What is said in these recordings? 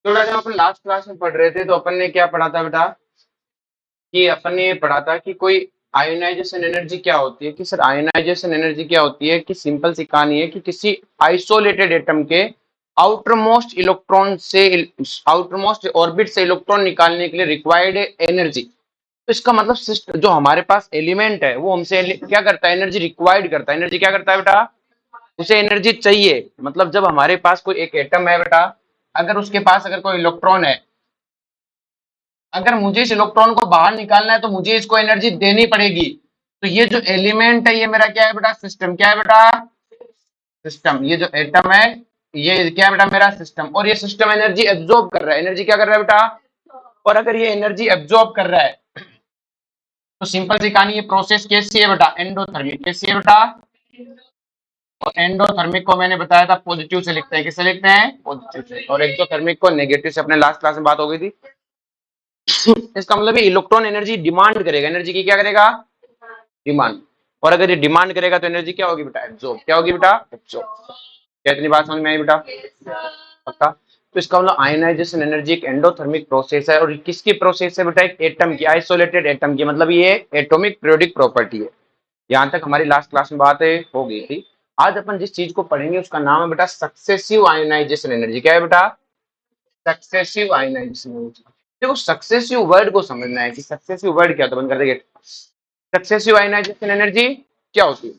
तो जब अपन last class में पढ़ रहे थे तो अपन ने क्या पढ़ा था बेटा कि अपन ने ये पढ़ा था कि कोई आयोनाइजेशन एनर्जी क्या होती है कि सर आयोनाइजेशन एनर्जी क्या होती है कि सिंपल सी कहानी है कि किसी आइसोलेटेड एटम के आउटरमोस्ट ऑर्बिट से इलेक्ट्रॉन निकालने के लिए रिक्वायर्ड एनर्जी। तो इसका मतलब सिस्टम जो हमारे पास एलिमेंट है वो हमसे क्या करता है, एनर्जी रिक्वायर्ड करता है। एनर्जी क्या करता है बेटा, उसे एनर्जी चाहिए। मतलब जब हमारे पास कोई एक एटम है बेटा, अगर उसके पास अगर कोई इलेक्ट्रॉन है, अगर मुझे इस इलेक्ट्रॉन को बाहर निकालना है तो मुझे इसको एनर्जी देनी पड़ेगी। तो ये जो एलिमेंट है ये मेरा क्या है बेटा, सिस्टम। क्या है बेटा, सिस्टम। ये जो एटम है ये क्या है बेटा, मेरा सिस्टम। और ये सिस्टम एनर्जी एब्जॉर्ब कर रहा है। एनर्जी क्या कर रहा है बेटा, और अगर ये एनर्जी एब्जॉर्ब कर रहा है तो सिंपल सी कहानी, ये प्रोसेस कैसी है बेटा, एंडोथर्मिक। कैसी है बेटा, और एंडोथर्मिक को मैंने बताया था पॉजिटिव से लिखते हैं। किससे लिखते हैं, पॉजिटिव से। और एक्सोथर्मिक को नेगेटिव से। अपने लास्ट क्लास में बात हो गई थी। इसका मतलब ये इलेक्ट्रॉन एनर्जी डिमांड करेगा। एनर्जी की क्या करेगा, डिमांड। और अगर ये डिमांड करेगा तो एनर्जी क्या होगी बेटा, एब्जॉर्ब। क्या होगी बेटा, एब्जॉर्ब। क्या इतनी बात समझ में आई बेटा, पक्का। तो इसका मतलब आयनाइजेशन एनर्जी एक एंडोथर्मिक प्रोसेस है। और किसकी प्रोसेस है बेटा, एक एटम की, आइसोलेटेड एटम की। मतलब ये एटॉमिक पीरियोडिक प्रॉपर्टी है। यहां तक हमारी लास्ट क्लास में बातें हो गई थी। आज अपन जिस चीज को पढ़ेंगे उसका नाम है बेटा सक्सेसिव आयोनाइजेशन एनर्जी। क्या है बेटा, सक्सेसिव आयोनाइजेशन एनर्जी। देखो सक्सेसिव वर्ड को समझना है कि सक्सेसिव वर्ड क्या होता है। बंद कर देंगे। सक्सेसिव आयोनाइजेशन एनर्जी क्या होती है।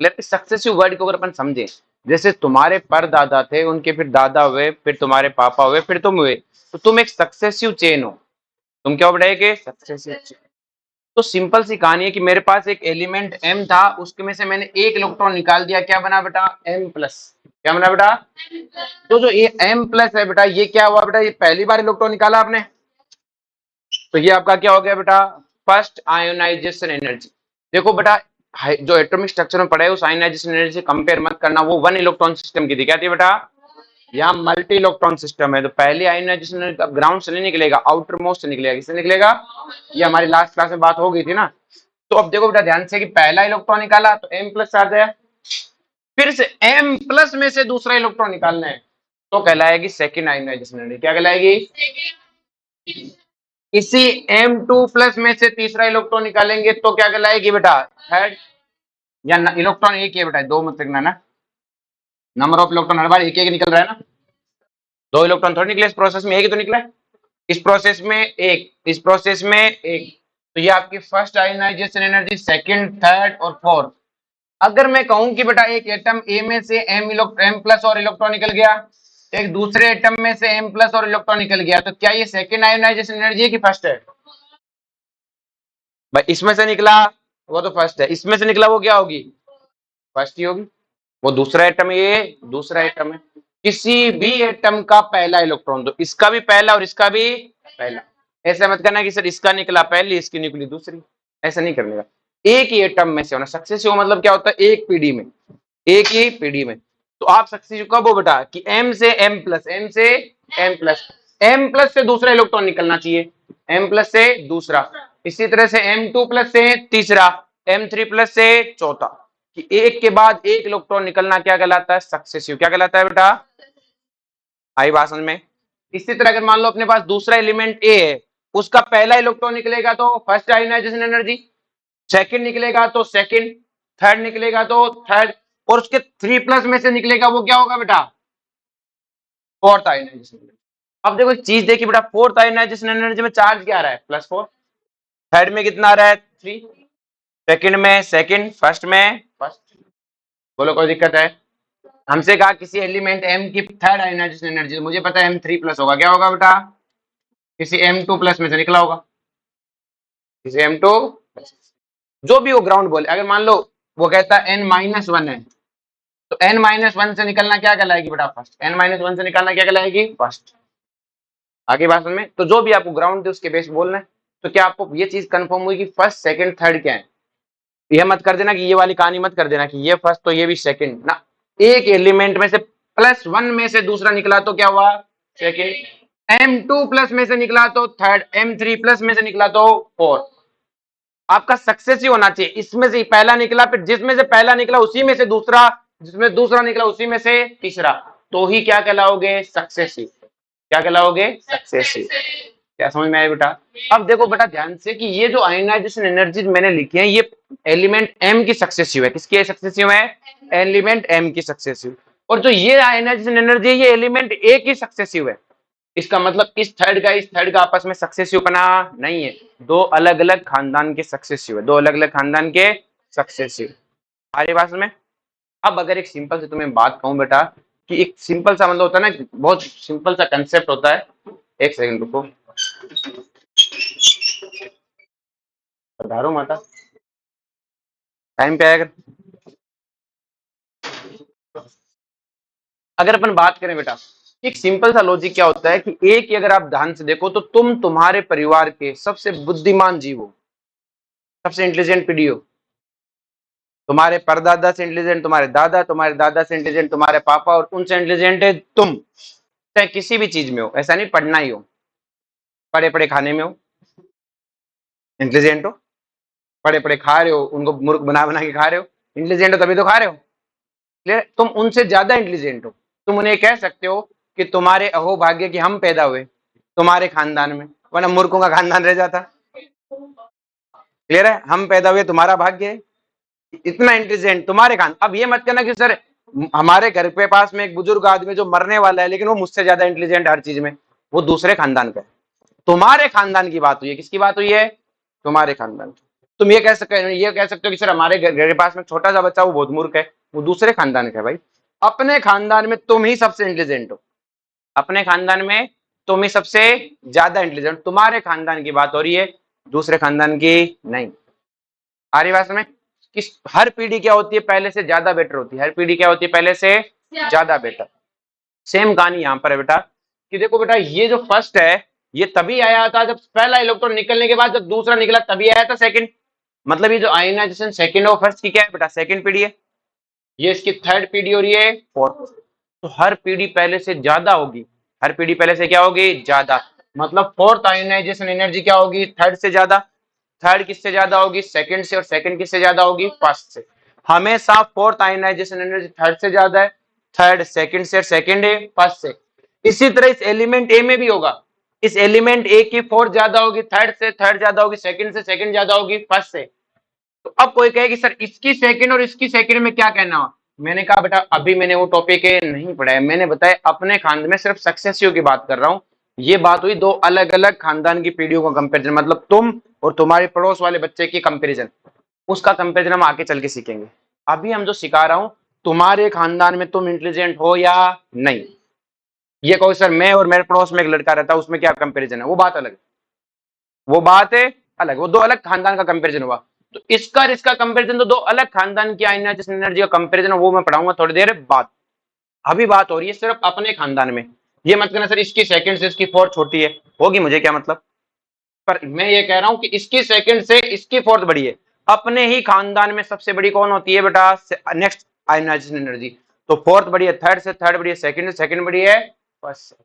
लेकिन सक्सेसिव वर्ड को अगर अपन समझें, जैसे तुम्हारे परदादा थे, उनके फिर दादा हुए, फिर तुम्हारे पापा हुए, फिर तुम हुए, तो तुम एक सक्सेसिव चेन हो। तुम क्या बढ़ाएंगे, सक्सेसिव चेन। तो सिंपल सी कहानी है कि मेरे पास एक एलिमेंट m था, उसके में से मैंने एक इलेक्ट्रॉन निकाल दिया। क्या बना बेटा, m प्लस। क्या बना बेटा, तो जो ये m प्लस है बेटा, ये क्या हुआ बेटा, ये पहली बार इलेक्ट्रॉन निकाला आपने, तो ये आपका क्या हो गया बेटा, फर्स्ट आयोनाइजेशन एनर्जी। देखो बेटा, जो एटॉमिक स्ट्रक्चर में पढ़ा है उस आयोनाइजेशन एनर्जी से कंपेयर मत करना। वो वन इलेक्ट्रॉन सिस्टम की थी। क्या थी बेटा, यहाँ मल्टी इलेक्ट्रॉन सिस्टम है। तो पहली आयोनाइजेशन एनर्जी ग्राउंड से नहीं निकलेगा, आउटर मोस्ट से निकलेगा। किससे निकलेगा, ये हमारी लास्ट क्लास में बात हो गई थी ना। तो अब देखो बेटा ध्यान से कि पहला इलेक्ट्रॉन निकाला तो m प्लस आ गया, फिर से m प्लस में से दूसरा इलेक्ट्रॉन निकालना है तो कहलाएगी सेकेंड आयोनाइजेशन एनर्जी। क्या कहलाएगी, इसी m2 प्लस में से तीसरा इलेक्ट्रॉन निकालेंगे तो क्या कहलाएगी बेटा, थर्ड। या इलेक्ट्रॉन एक ही है बेटा, दो मत लिखना ना। नंबर ऑफ इलेक्ट्रॉन हर बार एक एक निकल रहा है ना, दो इलेक्ट्रॉन थोड़ी निकले इस प्रोसेस में, एक ही तो निकला है। इस प्रोसेस में एक, इस प्रोसेस में एक। तो ये आपकी first ionization energy, second, third और फोर्थ। अगर मैं कहूं कि बेटा एक एटम ए में से m प्लस और इलेक्ट्रॉन निकल गया, एक दूसरे एटम में से m प्लस और इलेक्ट्रॉन निकल गया, तो क्या ये सेकंड आयोनाइजेशन एनर्जी है कि फर्स्ट है भाई। इसमें से निकला वो तो फर्स्ट है, इसमें से निकला वो क्या होगी, फर्स्ट ही होगी। वो दूसरा एटम है, ये दूसरा एटम है। किसी भी एटम का पहला इलेक्ट्रॉन तो इसका भी पहला और इसका भी पहला। ऐसा मत करना कि सर इसका निकला पहली इसकी निकली दूसरी, ऐसा नहीं करने का। एक ही एटम में से होना। सक्सेसिव मतलब क्या होता है, एक पीढ़ी में, एक ही पीढ़ी में। तो आप सक्सेसिव कब हो बेटा, कि m से m प्लस, m से m प्लस, m प्लस से दूसरा इलेक्ट्रॉन निकलना चाहिए, m प्लस से दूसरा। इसी तरह से m2 प्लस से तीसरा, m3 प्लस से चौथा। कि एक के बाद एक इलेक्ट्रॉन निकलना क्या कहलाता है, सक्सेसिव। क्या कहलाता है बेटा, आई बात समझ में। इसी तरह अगर मान लो अपने पास दूसरा एलिमेंट ए है, उसका पहला इलेक्ट्रॉन निकलेगा तो फर्स्ट आयोनाइजेशन एनर्जी, सेकंड निकलेगा तो सेकंड, थर्ड निकलेगा तो थर्ड, और उसके 3 प्लस में से निकलेगा वो क्या होगा बेटा, फोर्थ आयोनाइजेशन एनर्जी। अब देखो एक चीज देखिए बेटा, फोर्थ आयोनाइजेशन एनर्जी में चार्ज क्या आ रहा है, +4। थर्ड में कितना आ रहा है, 3। सेकंड में सेकंड, फर्स्ट में फर्स्ट। बोलो कोई दिक्कत है। हमसे कहा किसी एलिमेंट m की थर्ड आयोनाइजेशन एनर्जी, मुझे पता है m3 प्लस होगा। क्या होगा बेटा, किसी m2 प्लस में से निकला होगा, किसी m2 जो भी वो ग्राउंड बोले। अगर मान लो वो कहता है n-1 है, तो n-1 से निकलना क्या कहलाएगी बेटा, फर्स्ट। n-1 से निकालना क्या कहलाएगी, फर्स्ट। आगे बात में तो जो भी आपको ग्राउंड दे उसके बेस बोलना है। तो क्या आपको ये चीज कंफर्म हुई कि फर्स्ट सेकंड थर्ड क्या है। ये मत कर देना कि ये वाली कहानी मत कर देना कि ये फर्स्ट तो ये भी सेकंड ना। एक एलिमेंट में से +1 में से दूसरा निकला तो क्या हुआ, सेकंड। m2 प्लस में से निकला तो थर्ड, m3 प्लस में से निकला तो फोर्थ। आपका सक्सेसिव होना चाहिए, इसमें से पहला निकला, फिर जिसमें से पहला निकला उसी में से दूसरा, जिसमें दूसरा निकला उसी में से तीसरा, तो ही क्या कहलाओगे, सक्सेसिव। क्या कहलाओगे? सक्सेसिव। क्या समझ में आया बेटा? अब देखो बेटा ध्यान से कि ये जो आयनाइजेशन एनर्जी मैंने लिखी है ये एलिमेंट एम की सक्सेसिव है। किसकी सक्सेसिव है? एलिमेंट एम की सक्सेसिव। और जो ये आयनाइजेशन एनर्जी है ये एलिमेंट ए की सक्सेसिव है। इसका मतलब इस थर्ड का आपस में सक्सेसिव बना नहीं है, दो अलग अलग खानदान के सक्सेसिव है, दो अलग अलग खानदान के सक्सेसिव। आ रही बात में? अब अगर एक सिंपल से तुम्हें बात कहूं बेटा कि एक सिंपल सा मतलब होता है ना, बहुत सिंपल सा कंसेप्ट होता है। एक सेकंड रुको, पधारो माता, टाइम पे आएगा। अगर अपन बात करें बेटा, एक सिंपल सा लॉजिक क्या होता है कि एक ही अगर आप ध्यान से देखो तो तुम तुम्हारे परिवार के सबसे बुद्धिमान जीव हो, सबसे इंटेलिजेंट पीढ़ी हो। तुम्हारे परदादा से इंटेलिजेंट तुम्हारे दादा, तुम्हारे दादा से इंटेलिजेंट तुम्हारे पापा, और उनसे इंटेलिजेंट है तुम। चाहे किसी भी चीज में हो, ऐसा नहीं पढ़ना ही हो, पढ़े पढ़े खाने में हो इंटेलिजेंट हो, पढ़े पढ़े खा रहे हो उनको मूर्ख बना बना के खा रहे हो, इंटेलिजेंट हो तभी तो खा रहे हो। क्लियर? तुम उनसे ज्यादा इंटेलिजेंट हो। तुम उन्हें कह सकते हो कि तुम्हारे अहोभाग्य कि हम पैदा हुए तुम्हारे खानदान में, वरना मूर्खों का खानदान रह जाता। क्लियर है? हम पैदा हुए तुम्हारा भाग्य है, इतना इंटेलिजेंट तुम्हारे खान। अब ये मत कहना कि सर हमारे घर पे पास में एक बुजुर्ग आदमी जो मरने वाला है लेकिन वो मुझसे ज्यादा इंटेलिजेंट हर चीज में, वो दूसरे खानदान का है। तुम्हारे खानदान की बात हुई है। किसकी बात हुई है? तुम्हारे खानदान की। तुम ये कह सकते हो कि सर हमारे घर के पास में छोटा सा बच्चा वो बहुत मूर्ख है, वो दूसरे खानदान का है। भाई अपने खानदान में तुम ही सबसे इंटेलिजेंट हो, अपने खानदान में तुम ही सबसे ज्यादा इंटेलिजेंट। तुम्हारे खानदान की बात हो रही है, दूसरे खानदान की नहीं। आ रही बात में? किस हर पीढ़ी क्या होती है? पहले से ज्यादा बेटर होती है। हर पीढ़ी क्या होती है? पहले से ज्यादा बेटर। सेम कहानी यहां पर है बेटा कि देखो बेटा ये जो फर्स्ट है ये तभी आया था जब पहला इलेक्ट्रॉन निकलने के बाद जब दूसरा निकला तभी आया था सेकंड। मतलब ये जो आयनाइजेशन सेकंड और फर्स्ट की क्या है बेटा? सेकंड पीढ़ी है। ये इसकी थर्ड पीढ़ी हो रही है, फोर्थ। तो हर पीढ़ी पहले से ज्यादा होगी। हर पीढ़ी पहले से क्या होगी? ज्यादा। मतलब फोर्थ आयनाइजेशन एनर्जी क्या होगी? थर्ड से ज्यादा। थर्ड किससे ज्यादा होगी? सेकंड से। और सेकंड किससे ज्यादा होगी? फर्स्ट से। हमेशा फोर्थ आयनाइजेशन एनर्जी थर्ड से ज्यादा है, थर्ड सेकंड से, सेकंड है फर्स्ट से। इसी तरह इस एलिमेंट ए में भी होगा। इस एलिमेंट ए की फोर्थ ज्यादा होगी थर्ड से, थर्ड ज्यादा होगी सेकंड से, सेकंड ज्यादा होगी फर्स्ट से। तो अब कोई कहे कि सर इसकी सेकंड और इसकी सेकंड में क्या कहना हो? मैंने कहा बेटा अभी मैंने वो टॉपिक नहीं पढ़ा है, मैंने बताया अपने खानदान में सिर्फ सक्सेसिव की बात कर रहा हूं। ये बात हुई दो अलग अलग खानदान की पीढ़ियों का कंपेरिजन, मतलब तुम और तुम्हारे पड़ोस वाले बच्चे की कंपेरिजन। उसका कंपेरिजन हम आके चल के सीखेंगे। अभी हम जो सिखा रहा हूं, तुम्हारे खानदान में तुम इंटेलिजेंट हो या नहीं। ये कोई सर मैं और मेरे पड़ोस में एक लड़का रहता है उसमें क्या कंपेरिजन है, वो बात अलग। वो बात है अलग, वो दो अलग खानदान का कंपेरिजन हुआ। तो इसका और इसका कंपेरिजन तो दो अलग खानदान की आयनाइजेशन एनर्जी का कंपेरिजन, वो मैं पढ़ाऊंगा थोड़ी देर बाद। अभी बात हो रही है सिर्फ अपने खानदान में। ये मत कहना सर इसकी सेकंड से इसकी फोर्थ छोटी है, होगी मुझे क्या मतलब। पर मैं ये कह रहा हूं कि इसकी सेकंड से इसकी फोर्थ बड़ी है। अपने ही खानदान में सबसे बड़ी कौन होती है बेटा? Next ionization energy. तो फोर्थ बड़ी है थर्ड से, थर्ड बड़ी है सेकंड से, सेकंड बड़ी है फर्स्ट से।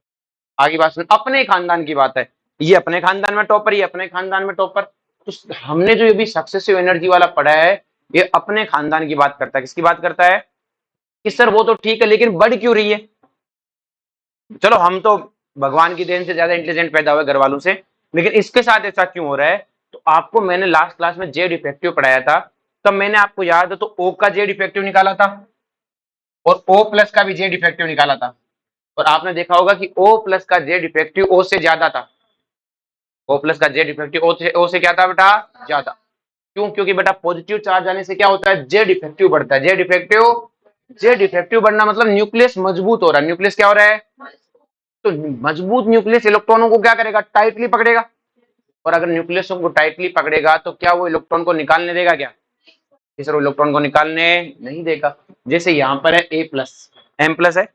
आगे बात सुन, अपने खानदान की बात है। ये अपने खानदान में टॉपर, ये अपने खानदान में टॉपर। तो हमने जो ये भी सक्सेसिव एनर्जी वाला पढ़ा है ये अपने खानदान की बात करता है। किसकी बात करता है? कि सर वो तो ठीक है लेकिन बढ़ क्यों रही है? चलो हम तो भगवान की देन से ज्यादा इंटेलिजेंट पैदा हुए घर वालों से, लेकिन इसके साथ ऐसा क्यों हो रहा है? तो आपको मैंने लास्ट क्लास में जेड इफेक्टिव पढ़ाया था, तब मैंने आपको याद है तो ओ का जेड इफेक्टिव निकाला था और ओ प्लस का भी जेड इफेक्टिव निकाला था। और आपने देखा होगा कि ओ प्लस का जेड इफेक्टिव ओ से ज्यादा था। ओ प्लस का जेड इफेक्टिव ओ से क्या था बेटा? ज्यादा। क्यों? क्योंकि बेटा पॉजिटिव चार्ज आने से क्या होता है? जेड इफेक्टिव बढ़ता है। जेड इफेक्टिव बढ़ना मतलब न्यूक्लियस मजबूत हो रहा है। न्यूक्लियस क्या हो रहा है? तो मजबूत न्यूक्लियस इलेक्ट्रॉनों को क्या करेगा? टाइटली पकड़ेगा। और अगर न्यूक्लियस को टाइटली पकड़ेगा तो क्या वो इलेक्ट्रॉन को निकालने देगा क्या? इस इलेक्ट्रॉन को निकालने नहीं देगा। जैसे यहाँ पर है ए प्लस, एम प्लस है।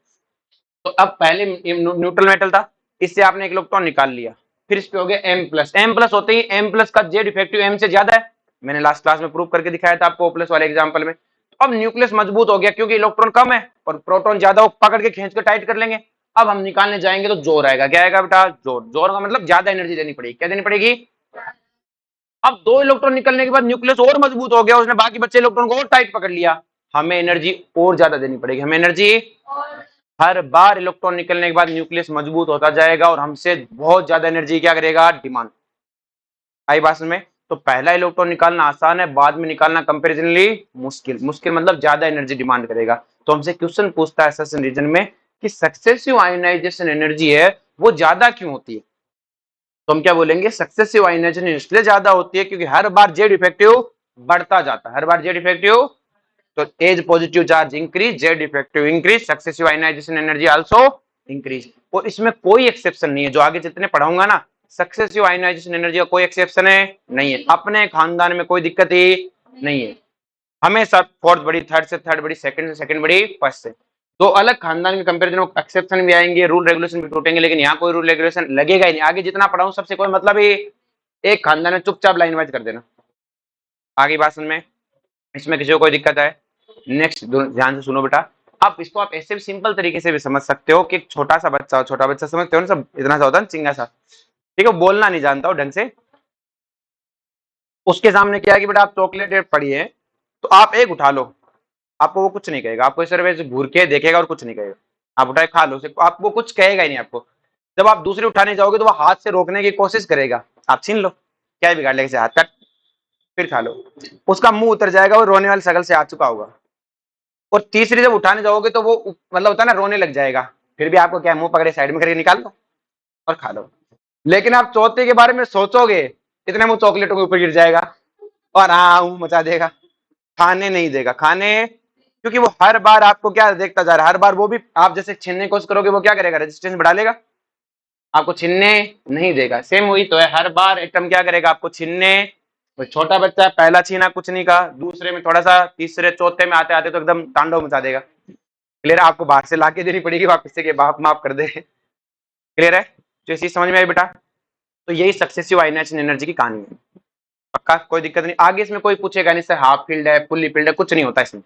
तो अब पहले न्यूट्रल मेटल था, इससे आपने एक इलेक्ट्रॉन निकाल लिया, फिर इस पे हो गया एम प्लस। एम प्लस होते ही एम प्लस का जेड इफेक्टिव एम से ज्यादा है। मैंने लास्ट क्लास में प्रूव करके दिखाया था आपको ओ प्लस वाले एग्जांपल में। तो अब न्यूक्लियस मजबूत हो गया क्योंकि इलेक्ट्रॉन कम है और प्रोटॉन ज्यादा, वो पकड़ के खींच के टाइट कर लेंगे। अब हम निकालने जाएंगे तो जोर आएगा। क्या आएगा बेटा? जोर। जोर का मतलब ज्यादा एनर्जी देनी पड़ेगी। क्या देनी पड़ेगी? अब दो इलेक्ट्रॉन निकलने के बाद न्यूक्लियस और मजबूत हो गया, उसने बाकी बच्चे इलेक्ट्रॉन को और टाइट पकड़ लिया। हमें एनर्जी और ज्यादा देनी पड़ेगी। हमें एनर्जी हर बार इलेक्ट्रॉन निकलने के बाद न्यूक्लियस मजबूत होता जाएगा और हमसे बहुत ज्यादा एनर्जी क्या करेगा, डिमांड। आई बात में। तो पहला इलेक्ट्रॉन निकालना आसान है, बाद में निकालना कंपेरिजनली मुश्किल। मुश्किल मतलब ज्यादा एनर्जी डिमांड करेगा। तो हमसे क्वेश्चन पूछता है सेशन रीजन में कि सक्सेसिव आयोनाइजेशन एनर्जी है वो ज्यादा क्यों होती है। तो हम क्या बोलेंगे, सक्सेसिव आयोनाइजेशन इसलिए ज्यादा होती है क्योंकि हर बार जेड इफेक्टिव बढ़ता जाता है। हर बार जेड इफेक्टिव, तो as positive charge increase, Z effective increase, successive ionization energy also increase. और इसमें कोई एक्सेप्शन नहीं है, जो आगे जितने पढ़ाऊंगा ना, सक्सेसिव आयोनाइजेशन एनर्जी का कोई एक्सेप्शन है नहीं है। अपने खानदान में कोई दिक्कत ही नहीं है, हमेशा फोर्थ बड़ी, थर्ड से थर्ड बड़ी, सेकंड से सेकंड बड़ी, फर्स्ट से। तो अलग खानदान के कंपेरिजन में एक्सेप्शन भी आएंगे, रूल रेगुलेशन भी टूटेंगे, लेकिन यहाँ कोई रूल रेगुलेशन लगेगा ही नहीं। आगे जितना पढ़ाऊं सबसे कोई मतलब ही, एक खानदान में चुपचाप लाइन वाइज कर देना। आगे बात सुन में, इसमें किसी को कोई दिक्कत है? नेक्स्ट ध्यान से सुनो बेटा। आप इसको आप ऐसे भी सिंपल तरीके से भी समझ सकते हो कि एक छोटा सा बच्चा, छोटा बच्चा समझते हो ना, सब इतना सा होता है चिंगा सा, ठीक है, बोलना नहीं जानता हो ढंग से। उसके सामने क्या है कि बेटा आप चॉकलेट पड़ी है, तो आप एक उठा लो, आपको वो कुछ नहीं कहेगा, आपको सिर्फ ऐसे घूर के देखेगा और कुछ नहीं कहेगा। आप उठाए खा लो, आपको कुछ कहेगा ही नहीं आपको। जब आप दूसरी उठाने जाओगे तो वो हाथ से रोकने की कोशिश करेगा, आप छीन लो, क्या बिगाड़ लेगा, हाथ कट, फिर खा लो। उसका मुंह उतर जाएगा, वो रोने वाली शक्ल से आ चुका होगा। और तीसरी जब उठाने जाओगे तो वो मतलब होता है ना, रोने लग जाएगा, फिर भी आपको क्या, मुंह पकड़े साइड में करके निकाल लो और खा लो। लेकिन आप चौथे के बारे में सोचोगे, इतने मुंह चॉकलेटों के ऊपर गिर जाएगा और हाँ मचा देगा, खाने नहीं देगा, खाने, क्योंकि वो हर बार आपको क्या देखता जा रहा है, हर बार वो भी आप जैसे छीनने की कोशिश करोगे, वो क्या करेगा, रेजिस्टेंस बढ़ा लेगा, आपको छीनने नहीं देगा। सेम वही तो है, हर बार एटम क्या करेगा, आपको छीनने। तो छोटा बच्चा पहला छीना कुछ नहीं कहा, दूसरे में थोड़ा सा, तीसरे चौथे में आते आते तो एकदम तांडव मचा देगा। क्लियर है? आपको बाहर से लाके देनी पड़ेगी वापस से कि बाप माफ कर दे। क्लियर है? तो इसी समझ में आई बेटा? तो यही सक्सेसिव आयनाइजेशन एनर्जी की कहानी है। पक्का, कोई दिक्कत नहीं। आगे इसमें कोई पूछेगा नहीं, हाफ फील्ड है, फुल्ली फील्ड है, कुछ नहीं होता इसमें।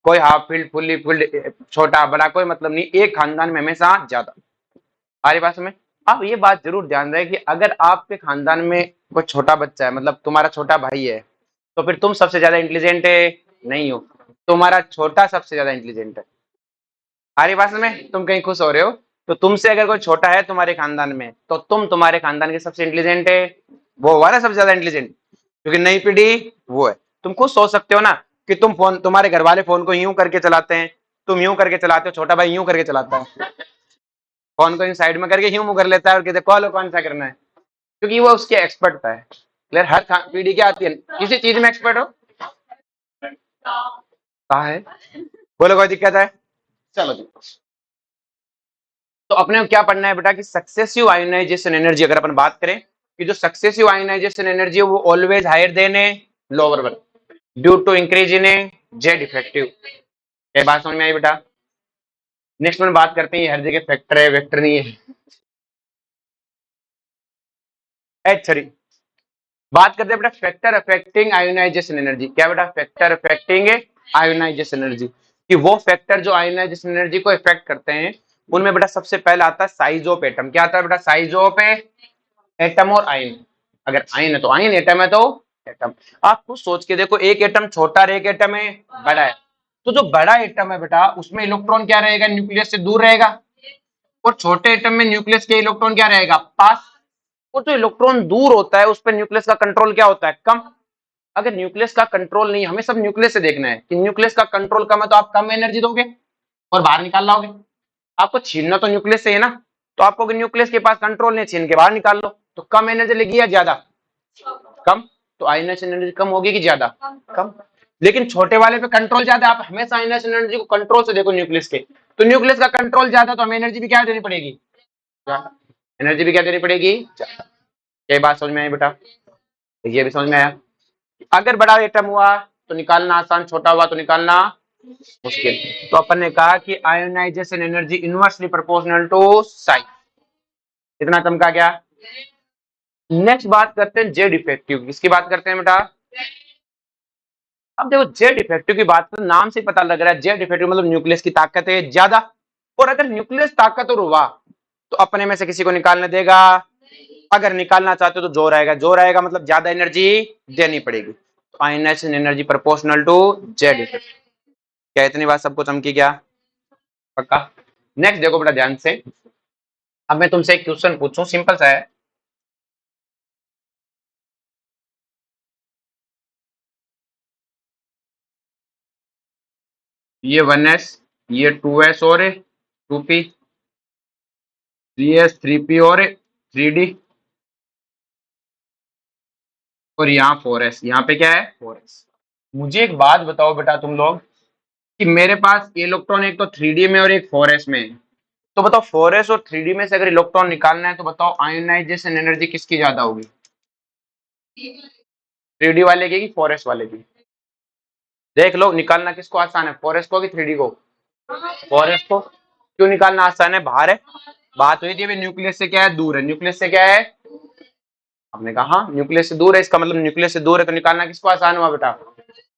कोई हाफ फील्ड, फुल्ली फील्ड, छोटा बड़ा कोई मतलब नहीं, एक खानदान में हमेशा ज्यादा। हमारी बात में आप ये बात जरूर ध्यान रहे कि अगर आपके खानदान में कोई छोटा बच्चा है, मतलब तुम्हारा छोटा भाई है, तो फिर तुम सबसे ज्यादा इंटेलिजेंट है नहीं हो, तुम्हारा छोटा सबसे ज्यादा इंटेलिजेंट है। हमारी बात में तुम कहीं खुश हो रहे हो, तो तुमसे अगर कोई छोटा है तुम्हारे खानदान में, तो तुम तुम्हारे खानदान के सबसे इंटेलिजेंट है, वो हुआ ना सबसे ज्यादा इंटेलिजेंट, क्योंकि नई पीढ़ी वो है। तुम खुद सोच सकते हो ना कि तुम फोन, तुम्हारे घर वाले फोन को यूं करके चलाते हैं, तुम यूं करके चलाते हो, छोटा भाई यूं करके चलाता है, फोन को यूं साइड में करके यूं मुंह कर लेता है और कहते कॉल कौन सा करना है, क्योंकि वो उसके एक्सपर्ट है। क्लियर? हर पीढ़ी क्या आती है, किसी चीज में एक्सपर्ट हो, कहा है, बोलो कोई दिक्कत है? चलो जी। तो अपने को क्या पढ़ना है बेटा कि सक्सेसिव आयोनाइजेशन एनर्जी, अगर अपन बात करें कि जो सक्सेसिव आयोनाइजेशन एनर्जी है वो always higher than a lower one due to increase in a Z effective. ये बात समझ में आई बेटा? नेक्स्ट में बात करते हैं, हर जगह फैक्टर है, वेक्टर नहीं है। सॉरी, बात करते हैं बेटा फैक्टर अफेक्टिंग आयोनाइजेशन एनर्जी। क्या बेटा? फैक्टर अफेक्टिंग आयोनाइजेशन एनर्जी, कि वो फैक्टर जो आयोनाइजेशन एनर्जी को इफेक्ट करते हैं, उनमें बेटा सबसे पहले आता है साइज ऑफ एटम। क्या आता है बेटा? साइज ऑफ एटम और आयन। अगर आयन है तो आयन, एटम है तो एटम। आप कुछ सोच के देखो, एक एटम छोटा है, एक एटम है बड़ा है, तो जो बड़ा एटम है बेटा उसमें इलेक्ट्रॉन क्या रहेगा, न्यूक्लियस से दूर रहेगा, और छोटे एटम में न्यूक्लियस के इलेक्ट्रॉन क्या रहेगा, पास। और जो इलेक्ट्रॉन दूर होता है उस पर न्यूक्लियस का कंट्रोल क्या होता है, कम। अगर न्यूक्लियस का कंट्रोल नहीं है, हमें सब न्यूक्लियस से देखना है कि न्यूक्लियस का कंट्रोल कम है, तो आप कम एनर्जी दोगे और बाहर निकाल लाओगे। आपको छीनना तो न्यूक्लियस से है ना, तो आपको न्यूक्लियस के पास कंट्रोल नहीं, छीन के बाहर निकाल लो, तो कम एनर्जी लेगी या ज्यादा? कम। तो आयनाइजेशन एनर्जी कम होगी कि ज्यादा? कम। लेकिन छोटे वाले पे कंट्रोल ज्यादा, आप हमेशा आयनाइजेशन एनर्जी को कंट्रोल से देखो न्यूक्लियस के, तो न्यूक्लियस का कंट्रोल ज्यादा, तो हमें एनर्जी भी क्या देनी पड़ेगी, एनर्जी भी क्या देनी पड़ेगी, ये बात समझ में आई बेटा? ये भी समझ में आया? अगर बड़ा एटम हुआ तो निकालना आसान, छोटा हुआ तो निकालना मुश्किल। तो अपन ने कहा कि ionization energy inversely proportional to size. इतना चमका गया। नेक्स्ट बात करते हैं जेड इफेक्टिव। किसकी बात करते हैं बेटा? अब देखो जेड इफेक्टिव की बात तो नाम से पता लग रहा है, जेड इफेक्टिव मतलब न्यूक्लियस की ताकत है ज्यादा। और अगर न्यूक्लियस ताकतवर हुआ तो अपने में से किसी को निकालने देगा? अगर निकालना चाहते हो तो जोर आएगा, जोर आएगा मतलब ज्यादा एनर्जी देनी पड़ेगी। तो ionization energy proportional to Z effective. क्या इतनी बात सबको चमकी? क्या पक्का? नेक्स्ट देखो बेटा ध्यान से, अब मैं तुमसे एक क्वेश्चन पूछूं, सिंपल सा है। ये 1s, ये 2s और 2p, 3s 3p और 3d, और यहाँ 4s, यहाँ पे क्या है 4s। मुझे एक बात बताओ बेटा तुम लोग, कि मेरे पास इलेक्ट्रॉन एक तो 3d में और एक 4s में है, तो बताओ 4s और 3d में से अगर इलेक्ट्रॉन निकालना है तो बताओ आयोनाइजेशन एनर्जी किसकी ज्यादा होगी, 3d वाले की 4s वाले की। देख लो निकालना किसको आसान है, 4s को कि 3d को। 4s को। क्यों निकालना आसान है, बाहर है। बात हुई थी अभी न्यूक्लियस से क्या है, दूर है, न्यूक्लियस से क्या है, हमने कहा हाँ न्यूक्लियस से दूर है, इसका मतलब न्यूक्लियस से दूर है, तो निकालना किसको आसान हुआ बेटा,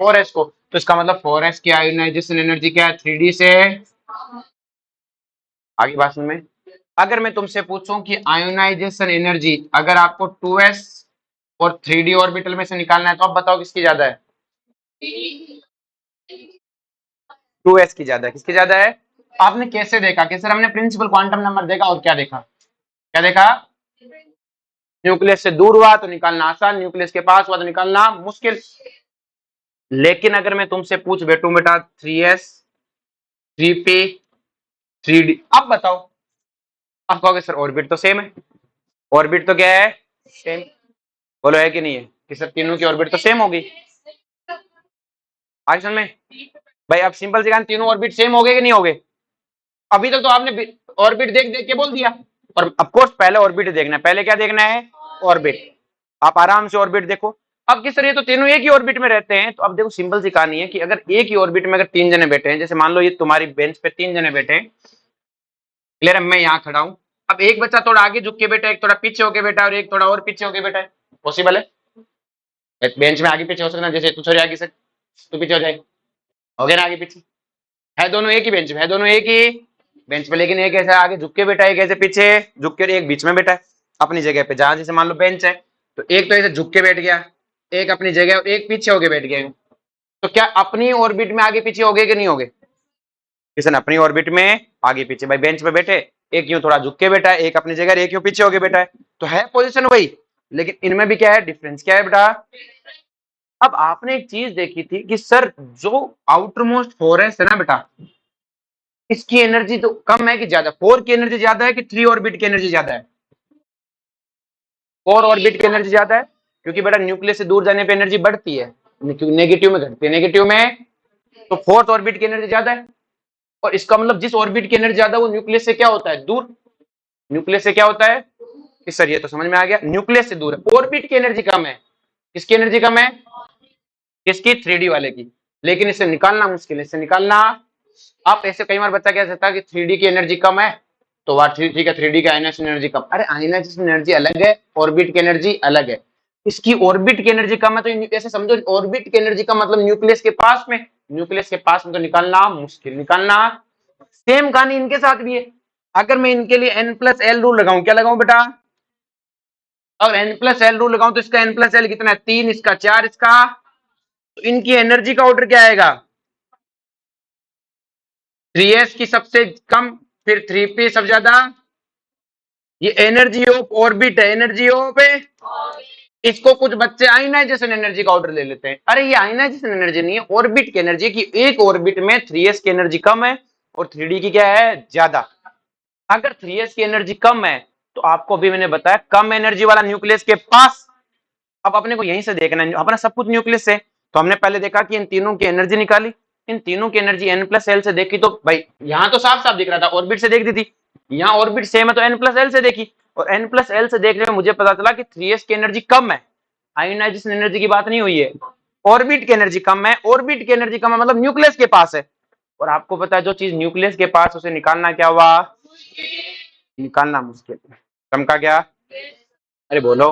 4s को। तो इसका मतलब 4s की आयोनाइजेशन एनर्जी क्या है, 3d से है। आगे बात में, अगर मैं तुमसे पूछूं कि आयोनाइजेशन एनर्जी अगर आपको 2s और 3d ऑर्बिटल में से निकालना है, तो आप बताओ किसकी ज्यादा है, 2s की ज्यादा है। किसकी ज्यादा है, आपने कैसे देखा कि सर हमने प्रिंसिपल क्वांटम नंबर देखा और क्या देखा, क्या देखा, न्यूक्लियस से दूर हुआ तो निकालना आसान, न्यूक्लियस के पास हुआ तो निकालना मुश्किल। लेकिन अगर मैं तुमसे पूछ बैठूं बेटा 3s 3p 3d, अब बताओ, आप कहोगे सर ऑर्बिट तो सेम है, ऑर्बिट तो क्या है सेम, बोलो है कि नहीं है, कि सर तीनों की ऑर्बिट तो सेम होगी। आगे समझ में, भाई अब सिंपल सी कहानी, तीनों ऑर्बिट सेम हो गए कि नहीं हो गए, अभी तक तो आपने ऑर्बिट देख देख के बोल दिया, और ऑफ कोर्स पहले ऑर्बिट देखना है, पहले क्या देखना है ऑर्बिट, आप आराम से ऑर्बिट देखो। अब किस तरह तो तीनों एक ही ऑर्बिट में रहते हैं, तो अब देखो सिंपल सी कहानी है कि अगर एक ही ऑर्बिट में अगर तीन जने बैठे हैं, जैसे मान लो ये तुम्हारी बेंच पे तीन जने बैठे हैं, क्लियर है, मैं यहाँ खड़ा हूँ, अब एक बच्चा थोड़ा आगे झुक के बैठा है, एक थोड़ा पीछे होके बैठा है, और एक थोड़ा और पीछे होके बैठा है, पॉसिबल है, एक बेंच में आगे पीछे हो सकता है, जैसे तू थोड़ी आगे से तू पीछे हो जाए, हो गया ना आगे पीछे, है दोनों एक ही बेंच पे, है दोनों एक ही बेंच पे, लेकिन एक ऐसा आगे झुक के बैठा है, एक ऐसे पीछे झुक के, एक बीच में बैठा है अपनी जगह पे, जहां जैसे मान लो बेंच है, तो एक तो ऐसे झुक के बैठ गया, एक अपनी जगह, और एक पीछे होके बैठ गया, तो क्या अपनी ऑर्बिट में आगे पीछे हो गए कि नहीं हो गए, किसी ने अपनी ऑर्बिट में आगे पीछे, भाई बेंच पे बैठे, एक यूं थोड़ा झुक के बैठा है, एक अपनी जगह, एक यूं पीछे होके बैठा है, तो है पोजीशन वही, लेकिन इनमें भी क्या है डिफरेंस, क्या है बेटा। अब आपने एक चीज देखी थी कि सर जो आउटर मोस्ट फोरस है ना बेटा, इसकी एनर्जी तो कम है कि ज्यादा, फोर की एनर्जी ज्यादा है कि थ्री ऑर्बिट की एनर्जी ज्यादा है, फोर ऑर्बिट की एनर्जी ज्यादा है, क्योंकि बेटा न्यूक्लियस से दूर जाने पे एनर्जी बढ़ती है, नेगेटिव में घटती है, नेगेटिव में, तो फोर्थ ऑर्बिट की एनर्जी ज्यादा है, और इसका मतलब जिस ऑर्बिट की एनर्जी ज्यादा है वो न्यूक्लियस से क्या होता है दूर, न्यूक्लियस से क्या होता है कि सर ये तो समझ में आ गया, न्यूक्लियस से दूर है, ऑर्बिट की एनर्जी कम है, किसकी एनर्जी कम है, किसकी 3D वाले की, लेकिन इसे निकालना मुश्किल है, इसे निकालना, आप ऐसे कई बार बच्चा कह सकता है कि 3D की एनर्जी कम है, तो वह ठीक है 3D का आयनाइजेशन एनर्जी कम, अरे आयनाइजेशन एनर्जी अलग है, ऑर्बिट की एनर्जी अलग है, इसकी ऑर्बिट की एनर्जी कम है, तो ऐसे समझो ऑर्बिट की एनर्जी कम मतलब न्यूक्लियस के पास में, न्यूक्लियस के पास में तो निकालना मुश्किल, निकालना। सेम कहानी इनके साथ भी है, अगर मैं इनके लिए n+l रूल लगाऊं, क्या लगाऊं बेटा, और n+l रूल लगाऊं तो इसका n+l कितना है, 3, इसका 4, इसका, तो इनकी एनर्जी का ऑर्डर क्या आएगा, 3s की सबसे कम, फिर 3p सबसे ज्यादा, ये एनर्जी ऑफ ऑर्बिट है, एनर्जी ऑफ है, इसको कुछ बच्चे आयनाइजेशन एनर्जी का ऑर्डर ले लेते हैं, अरे ये आयनाइजेशन एनर्जी नहीं है, ऑर्बिट की एनर्जी, की एक ऑर्बिट में 3s की एनर्जी कम है और 3d की क्या है ज्यादा, अगर 3s की एनर्जी कम है तो आपको भी मैंने बताया कम एनर्जी वाला न्यूक्लियस के पास, अब अपने को यहीं से देखना है, अपना सब कुछ न्यूक्लियस से, तो हमने पहले देखा कि इन तीनों की एनर्जी निकाली, इन तीनों की एनर्जी n+l से देखी, तो भाई यहां तो साफ साफ दिख रहा था ऑर्बिट से देख दी थी, यहाँ ऑर्बिट सेम है तो n+l से देखी, और n+l से देखने में मुझे पता चला कि 3s की एनर्जी कम है, आयोनाइजेशन एनर्जी की बात नहीं हुई है, ऑर्बिट की एनर्जी कम है, ऑर्बिट की एनर्जी कम है मतलब न्यूक्लियस के पास है, और आपको पता है जो चीज न्यूक्लियस के पास उसे निकालना क्या हुआ, निकालना मुश्किल, चमका क्या, अरे बोलो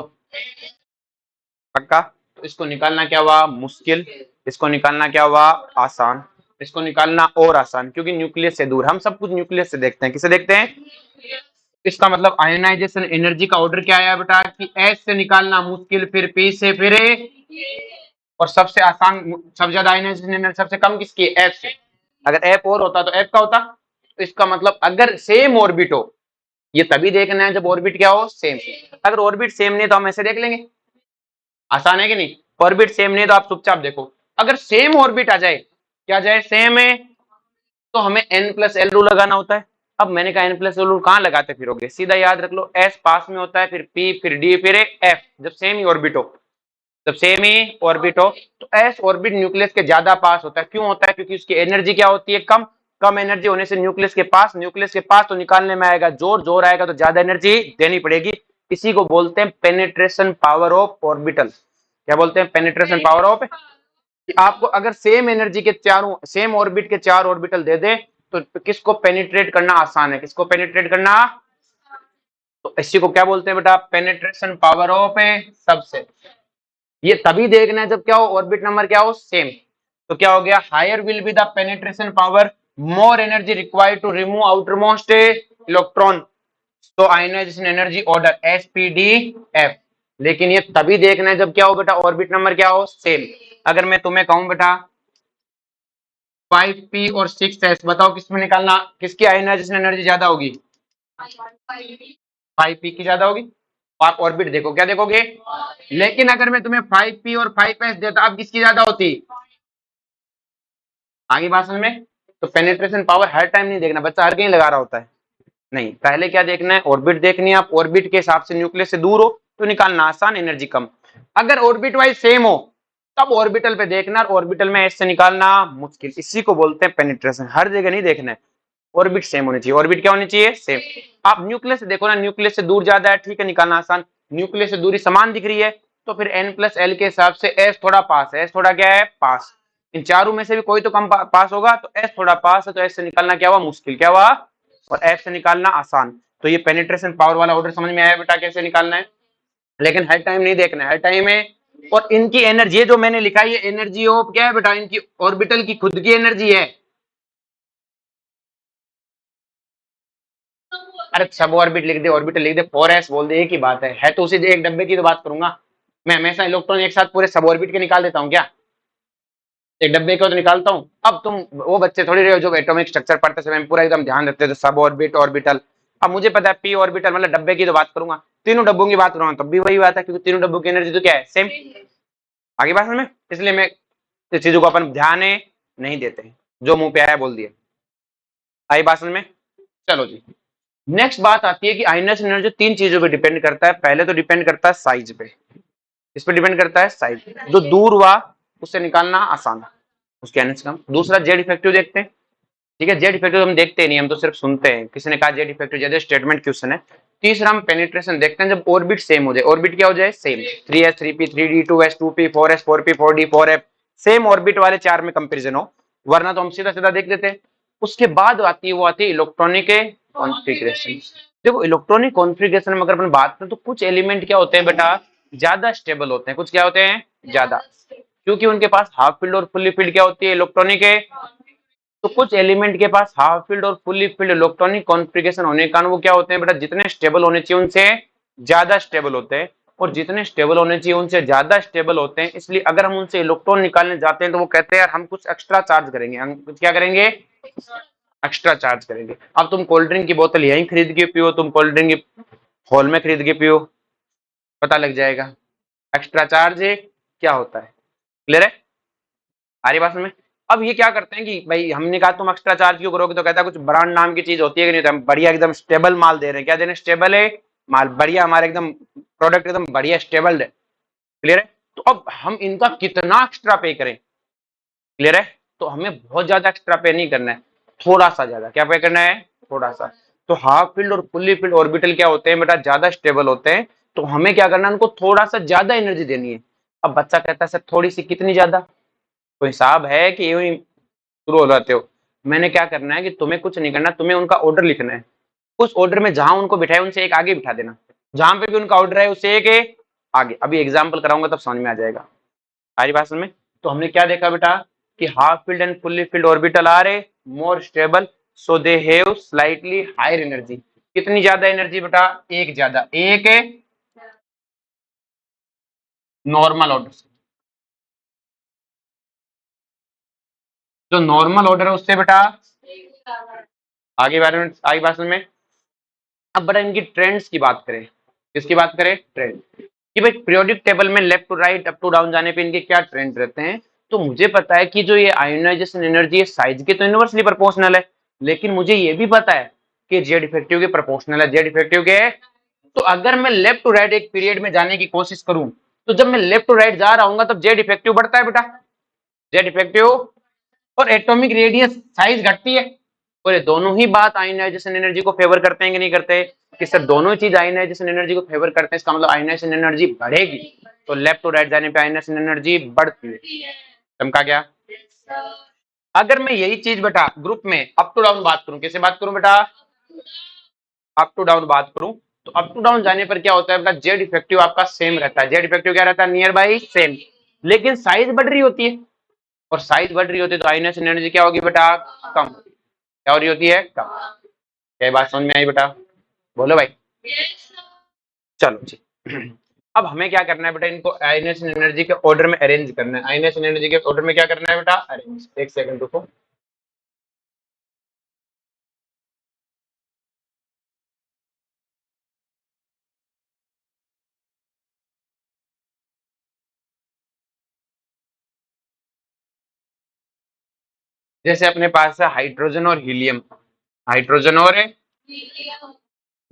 पक्का, तो इसको निकालना क्या हुआ मुश्किल, इसको निकालना क्या हुआ आसान, इसको निकालना और आसान, क्योंकि न्यूक्लियस से दूर, हम सब कुछ न्यूक्लियस से देखते हैं, किसे देखते हैं, इसका मतलब आयोनाइजेशन एनर्जी का ऑर्डर क्या आया बेटा, कि एस से निकालना मुश्किल, फिर पी से, फिर ए, और सबसे आसान, सबसे ज्यादा आयोनाइजेशन एनर्जी सबसे कम किसकी, एफ से, अगर एफ और होता तो एफ का होता, तो इसका मतलब अगर सेम ऑर्बिट हो, ये तभी देखना है जब ऑर्बिट क्या हो, सेम। अगर ऑर्बिट सेम नहीं तो हम ऐसे देख लेंगे, आसान है कि नहीं। ऑर्बिट सेम नहीं तो आप चुपचाप देखो, अगर सेम ऑर्बिट आ जाए, क्या जाए, सेम है, तो हमें n प्लस एल रूल लगाना होता है। अब मैंने कहा n प्लस एल रूल कहाँ लगाते फिरोगे, सीधा याद रख लो, s पास में होता है, फिर p, फिर d, फिर f, जब सेम ही ऑर्बिट हो, जब सेम ही ऑर्बिट हो तो s ऑर्बिट न्यूक्लियस के ज्यादा पास होता है। क्यों होता है, क्योंकि उसकी एनर्जी क्या होती है, कम। कम एनर्जी होने से न्यूक्लियस के पास, न्यूक्लियस के पास तो निकालने में आएगा जोर, जोर आएगा तो ज्यादा एनर्जी देनी पड़ेगी। इसी को बोलते हैं पेनिट्रेशन पावर ऑफ ऑर्बिटल। क्या बोलते हैं, पेनिट्रेशन पावर ऑफ। आपको अगर सेम एनर्जी के चारों, सेम ऑर्बिट के चार ऑर्बिटल दे दे तो किसको पेनिट्रेट करना आसान है, किसको पेनिट्रेट करना, तो इसी को क्या बोलते हैं बेटा, पेनिट्रेशन पावर ऑफ सबसे। ये तभी देखना है जब क्या हो, ऑर्बिट नंबर क्या हो, सेम। तो क्या हो गया, higher will be the penetration power, more energy required to remove outermost electron, तो आयनाइजेशन एनर्जी ऑर्डर SPDF। लेकिन ये तभी देखना है जब क्या हो बेटा, ऑर्बिट नंबर क्या हो, सेम। अगर मैं तुम्हें कहूं बेटा 5p और 6s, बताओ किसमें निकालना, किसकी आयनाइजेशन एनर्जी ज्यादा होगी, 5p की ज्यादा होगी। आप ऑर्बिट देखो, क्या देखोगे, लेकिन अगर मैं तुम्हें 5p और 5s देता, अब किसकी ज्यादा होती, आगे बात समझ में। तो पेनिट्रेशन पावर हर टाइम नहीं देखना, बच्चा हर कहीं लगा रहा होता है, नहीं, पहले क्या देखना है, ऑर्बिट देखनी है। आप ऑर्बिट के हिसाब से न्यूक्लियस से दूर हो तो निकालना आसान, एनर्जी कम। अगर ऑर्बिट वाइज सेम हो तब ऑर्बिटल पे देखना, और ऑर्बिटल में ऐसे निकालना मुश्किल, इसी को बोलते हैं पेनिट्रेशन। हर जगह नहीं देखना है, ऑर्बिट सेम होनी चाहिए, ऑर्बिट क्या होनी चाहिए, सेम। आप न्यूक्लियस से देखो ना, न्यूक्लियस से दूर ज्यादा है, ठीक है, निकालना आसान। न्यूक्लियस से दूरी समान दिख रही है तो फिर n प्लस एल के हिसाब से s थोड़ा पास है, s थोड़ा क्या है, पास। इन चारों में से भी कोई तो कम पास होगा, तो s थोड़ा पास है, तो s से निकालना क्या हुआ, मुश्किल, क्या हुआ, और f से निकालना आसान। तो ये पेनिट्रेशन पावर वाला ऑर्डर समझ में आया बेटा, कैसे निकालना है। लेकिन हर टाइम नहीं देखना है, हर टाइम है। और इनकी एनर्जी जो मैंने लिखा है, ये एनर्जी ऑफ क्या है बेटा, इनकी ऑर्बिटल की खुद की एनर्जी है। अरे सब ऑर्बिट लिख दे, ऑर्बिटल लिख दे, 4s बोल दे, एक ही बात है तो उसी एक डब्बे की तो बात करूंगा। मैं हमेशा इलेक्ट्रॉन एक साथ पूरे सब ऑर्बिट के निकाल देता हूँ क्या, एक डब्बे को तो निकालता हूँ। अब तुम वो बच्चे थोड़ी रहे हो जो एटॉमिक स्ट्रक्चर पढ़ते समय पूरा एकदम ध्यान रखते थे, सब ऑर्बिट, ऑर्बिटल। अब मुझे पता है p ऑर्बिटल, मतलब डब्बे की तो बात करूंगा, तीनों डब्बों की बात करूंगा तब भी वही बात है, क्योंकि तीनों डब्बों की एनर्जी तो क्या है, सेम। आगे बात में, इसलिए मैं इस चीजों को अपन ध्यान नहीं देते, जो मुंह पे आया बोल दिया। आई बात में, चलो जी। नेक्स्ट बात आती है कि आयनस एनर्जी तीन चीजों पे डिपेंड करता है। पहले तो डिपेंड करता है साइज पे, इस पे डिपेंड करता है साइज, जो दूर हुआ उससे निकालना आसान, उसके एनएच कम। दूसरा जेड इफेक्टिव देखते हैं, ठीक है, जेड इफेक्टिव हम देखते नहीं, हम तो सिर्फ सुनते हैं, किसी ने कहा जेड इफेक्टिव, जैसे स्टेटमेंट क्वेश्चन है। तीसरा हम पेनिट्रेशन देखते हैं, जब ऑर्बिट सेम हो जाए, ऑर्बिट क्या हो जाए, same, 3s 3p 3d 2s 2p 4s 4p 4d 4f, same orbit वाले चार में कंपेरिजन हो, वरना तो हम सीधा सीधा देख देते हैं। उसके बाद आती है, वो आती है इलेक्ट्रॉनिक कॉन्फ़िगरेशन। देखो इलेक्ट्रॉनिक कॉन्फ़िगरेशन में अगर अपन बात करें तो कुछ एलिमेंट क्या होते हैं बेटा, ज्यादा स्टेबल होते हैं, कुछ क्या होते हैं ज्यादा, क्योंकि उनके पास हाफ फील्ड और फुल्ली फील्ड क्या होती है, इलेक्ट्रॉनिक है। तो कुछ एलिमेंट के पास हाफ फील्ड और फुल्ली फील्ड इलेक्ट्रॉनिक कॉन्फ़िगरेशन होने के कारण वो क्या होते हैं बेटा, जितने स्टेबल होने चाहिए उनसे ज्यादा स्टेबल होते हैं, और जितने स्टेबल होने चाहिए उनसे ज्यादा स्टेबल होते हैं। इसलिए अगर हम उनसे इलेक्ट्रॉन निकालने जाते हैं तो वो कहते हैं यार हम कुछ एक्स्ट्रा चार्ज करेंगे, हम कुछ क्या करेंगे, एक्स्ट्रा चार्ज करेंगे। अब तुम कोल्ड ड्रिंक की बोतल यहीं खरीद के पियो, तुम कोल्ड ड्रिंक की हॉल में खरीद के पियो, पता लग जाएगा एक्स्ट्रा चार्ज क्या होता है। क्लियर है, आ रही बात समझ में। अब ये क्या करते हैं कि भाई हमने कहा तुम एक्स्ट्रा चार्ज क्यों करोगे, तो कहता है कुछ ब्रांड नाम की चीज होती है कि नहीं, तो हम बढ़िया एकदम स्टेबल माल दे रहे हैं, क्या दे रहे हैं, स्टेबल है माल, बढ़िया, हमारे एकदम प्रोडक्ट एकदम बढ़िया स्टेबल है। क्लियर है, तो अब हम इनका कितना एक्स्ट्रा पे करें, क्लियर है, तो हमें बहुत ज्यादा एक्स्ट्रा पे नहीं करना है, थोड़ा सा ज्यादा क्या पे करना है, थोड़ा सा। तो हाफ फील्ड और फुल्ली फील्ड ऑर्बिटल क्या होते हैं बेटा, ज्यादा स्टेबल होते हैं, तो हमें क्या करना है, उनको थोड़ा सा ज्यादा एनर्जी देनी है। अब बच्चा कहता है सर थोड़ी सी कितनी ज्यादा, तो हिसाब है कि यूं ही शुरू हो जाते हो। मैंने क्या करना है कि तुम्हें कुछ नहीं करना, तुम्हें उनका ऑर्डर लिखना है, उस ऑर्डर में जहां उनको बिठाए उनसे एक आगे बिठा देना, जहां पे भी उनका ऑर्डर है उससे एक आगे। अभी एग्जाम्पल कराऊंगा तब समझ में आ जाएगा, सारी बात समझ में। तो हमने क्या देखा बेटा कि half filled and fully filled orbital are a more stable, so they have slightly higher energy. कितनी ज्यादा एनर्जी बेटा, एक ज्यादा, एक नॉर्मल ऑर्डर से, जो नॉर्मल ऑर्डर है उससे बेटा आगे बात समझ में। अब बड़ा इनकी ट्रेंड्स की बात करें, किसकी बात करें, ट्रेंड कि भाई पीरियोडिक टेबल में left to right up to down जाने पे इनके क्या ट्रेंड रहते हैं। तो मुझे पता है कि जो ये आयोनाइजेशन एनर्जी है साइज के तो इनवर्सली प्रोपोर्शनल है, लेकिन मुझे ये भी पता है कि जेड इफेक्टिव के प्रोपोर्शनल है, जेड इफेक्टिव के। तो अगर मैं लेफ्ट टू राइट एक पीरियड में जाने की कोशिश करूं, तो जब मैं लेफ्ट टू राइट जा रहा हूँ तब जेड इफेक्टिव बढ़ता है बेटा, जेड इफेक्टिव, और एटॉमिक रेडियस साइज घटती है। और ये दोनों ही बात आयनाइजेशन एनर्जी को फेवर करते हैं कि नहीं करते, कि सर दोनों ही चीज आयनाइजेशन एनर्जी को फेवर करते हैं, इसका मतलब आयनाइजेशन एनर्जी बढ़ेगी। तो लेफ्ट टू राइट जाने पे आयनाइजेशन एनर्जी बढ़ती है। समझा क्या। अगर मैं यही चीज बेटा ग्रुप में अप टू डाउन बात करूं, कैसे बात करूं बेटा, अप टू डाउन बात करूं, तो अप टू डाउन जाने पर क्या होता है बेटा, जेड इफेक्टिव आपका सेम रहता है, जेड इफेक्टिव क्या रहता है, नियर बाई सेम, लेकिन साइज बढ़ रही होती है। और साइज बढ़ रही होती है तो आयनाइजेशन एनर्जी क्या होगी बेटा, कम, क्या हो रही होती है, कम। क्या बात समझ में आई बेटा, बोलो भाई। चलो जी। अब हमें क्या करना है बेटा, इनको आयनाइजेशन एनर्जी के ऑर्डर में अरेंज करना है, आयनाइजेशन एनर्जी के ऑर्डर में क्या करना है बेटा, अरेंज। एक सेकंड रुको। जैसे अपने पास है हाइड्रोजन और हीलियम, हाइड्रोजन और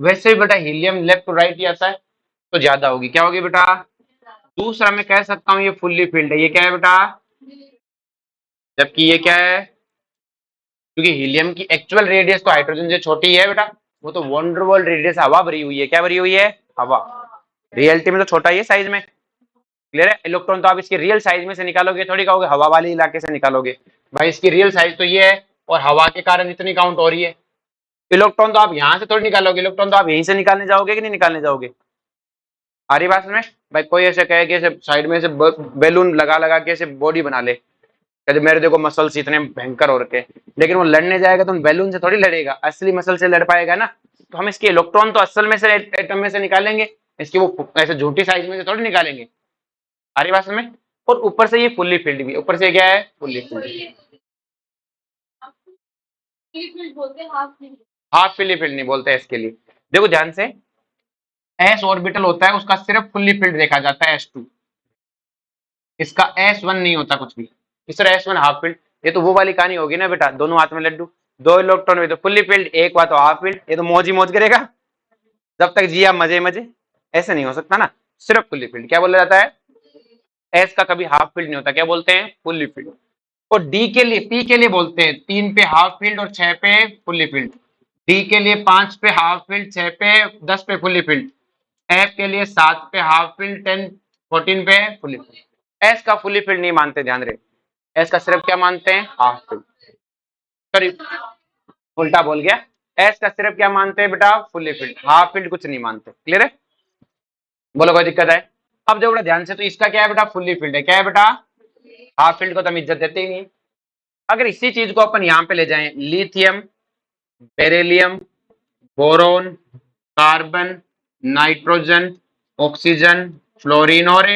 वैसे भी बेटा हीलियम लेफ्ट टू राइट ही आता है तो ज्यादा होगी, क्या होगी बेटा। दूसरा मैं कह सकता हूँ ये फुल्ली फिल्ड है, ये क्या है बेटा, जबकि ये क्या है, क्योंकि हीलियम की एक्चुअल रेडियस तो हाइड्रोजन से छोटी है बेटा, वो तो वंडरवॉल रेडियस हवा भरी हुई है, क्या भरी हुई है, हवा। रियलिटी में तो छोटा ही है साइज में, क्लियर है। इलेक्ट्रॉन तो आप इसके रियल साइज में से निकालोगे थोड़ी, कहोगे हवा वाले इलाके से निकालोगे, भाई इसकी रियल साइज तो ये है और हवा के कारण इतनी काउंट हो रही है। इलेक्ट्रॉन तो आप यहाँ से थोड़ी निकालोगे, इलेक्ट्रॉन तो आप यहीं से निकालने जाओगे कि नहीं निकालने जाओगे। आ रही बात में। भाई कोई ऐसे कहे कि ऐसे साइड में से बैलून लगा लगा के ऐसे बॉडी बना ले, कहते मेरे देखो मसल्स इतने भयंकर हो रखे, लेकिन वो लड़ने जाएगा तो बैलून से थोड़ी लड़ेगा, असली मसल से लड़ पाएगा ना। तो हम इसके इलेक्ट्रॉन तो असल में से एटम में से निकालेंगे, इसकी वो ऐसे झूठी साइज में से थोड़ी निकालेंगे। आ रही बात में। और ऊपर से ये फुल्ली फील्ड भी, ऊपर से क्या है, fully field. Half fully field नहीं बोलते इसके लिए। देखो ध्यान से, एस ऑर्बिटल होता है उसका सिर्फ फुल्ली फील्ड देखा जाता है S2, इसका S1 नहीं होता कुछ भी, इस तरह S1 हाफ फील्ड। ये तो वो वाली कहानी होगी ना बेटा, दोनों हाथ में लड्डू, दो इलेक्ट्रॉन में तो फुल्ली फील्ड, एक हुआ तो हाफ फील्ड, ये तो मौज ही मौज करेगा जब तक जिया मजे मजे। ऐसे नहीं हो सकता ना, सिर्फ फुल्ली फील्ड क्या बोला जाता है, एस का कभी हाफ फील्ड नहीं होता, क्या बोलते हैं, फुल्ली फील्ड। और डी के लिए, पी के लिए बोलते हैं 3 पे हाफ फील्ड और 6 पे फुल्ली फील्ड, डी के लिए 5 पे हाफ फील्ड, 6 पे 10 पे फुल्ली फील्ड, एफ के लिए 7 पे हाफ फील्ड, 10 14 पे फुल्ली फील्ड। एस का फुल्ली फील्ड नहीं मानते, ध्यान रहे, एस का सिर्फ क्या मानते हैं, हाफ फील्ड। सॉरी उल्टा बोल गया, एस का सिर्फ क्या मानते हैं बेटा, फुल्ली फील्ड, हाफ फील्ड कुछ नहीं मानते, क्लियर है। बोलो कोई दिक्कत है। अब देखो ध्यान से, तो इसका क्या है बेटा, फुल्ली फील्ड है, क्या है बेटा, हाफ फील्ड को तो हम इज्जत देते ही नहीं। अगर इसी चीज को अपन यहाँ पे ले जाएं, lithium, beryllium, boron, carbon, nitrogen, oxygen, fluorine और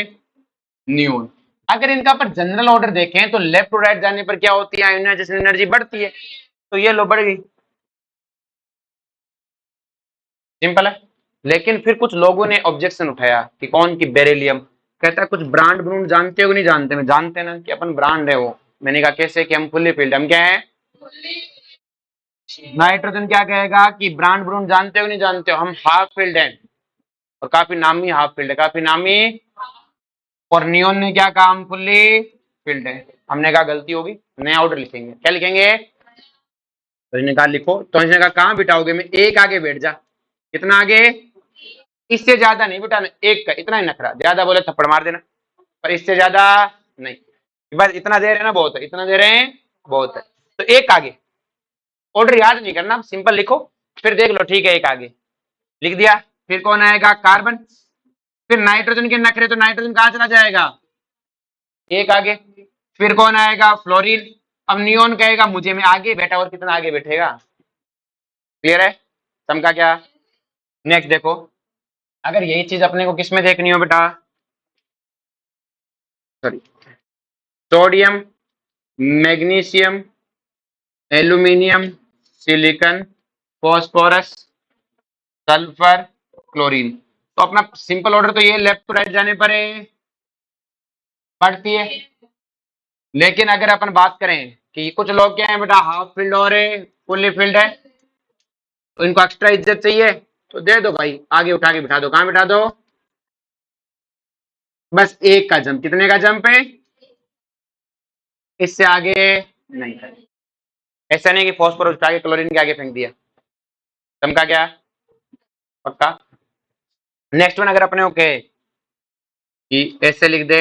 नियोन, अगर इनका पर जनरल ऑर्डर देखें तो लेफ्ट टू राइट जाने पर क्या होती है, आयोनाइजेशन एनर्जी बढ़ती है, तो ये लो बढ़ गई, सिंपल है। लेकिन फिर कुछ लोगों ने ऑब्जेक्शन उठाया कि कौन, की बेरिलियम, कहता है कुछ ब्रांड ब्रूंड जानते हो कि नहीं जानते, मैं जानते ना कि अपन ब्रांड है वो। मैंने कहा कैसे, कि हम फुल्ली फील्ड, हम क्या है। नाइट्रोजन क्या कहेगा कि ब्रांड ब्रूंड जानते हो कि नहीं जानते हो, हम हाफ फील्ड है, और काफी नामी हाफ फील्ड है, काफी नामी। और नियोन ने क्या कहा, हम फुल्ली फील्ड है। हमने कहा गलती होगी, नया ऑर्डर लिखेंगे, क्या लिखेंगे, तो इसने कहा लिखो, तो इसने कहा कहाँ बिठाओगे, मैं एक आगे बैठ जा, कितना आगे, इससे ज्यादा नहीं बिठाना, एक का इतना ही नखरा, ज्यादा बोले थप्पड़ मार देना, पर इससे ज्यादा नहीं, बस इतना दे रहे हैं ना बहुत है, इतना दे रहे हैं बहुत है, तो एक आगे। ऑर्डर याद नहीं करना, सिंपल लिखो, फिर देख लो, ठीक है एक आगे लिख दिया। फिर कौन आएगा, कार्बन, फिर नाइट्रोजन के नखरे, तो नाइट्रोजन कहाँ चला जाएगा, एक आगे। फिर कौन आएगा, फ्लोरीन। अब नियोन कहेगा मुझे, मैं आगे बैठा, और कितना आगे बैठेगा, क्लियर है, समझा क्या। नेक्स्ट देखो, अगर यही चीज अपने को किसमें देखनी हो बेटा, sorry, sodium, magnesium, aluminium, silicon phosphorus, sulphur, chlorine. तो अपना सिंपल ऑर्डर तो ये लेफ्ट टू राइट जाने पर बढ़ती है। लेकिन अगर अपन बात करें कि कुछ लोग क्या है बेटा, हाफ फील्ड और फुल्ली फील्ड है, तो इनको एक्स्ट्रा इज्जत चाहिए, तो दे दो भाई, आगे उठा के बिठा दो। कहां बिठा दो? बस एक का जंप। कितने का जंप है? इससे आगे नहीं है। ऐसा नहीं कि फॉस्फोरस उठा के क्लोरीन के आगे फेंक दिया। चमका क्या? पक्का। नेक्स्ट वन अगर अपने ओके कि ऐसे लिख दे,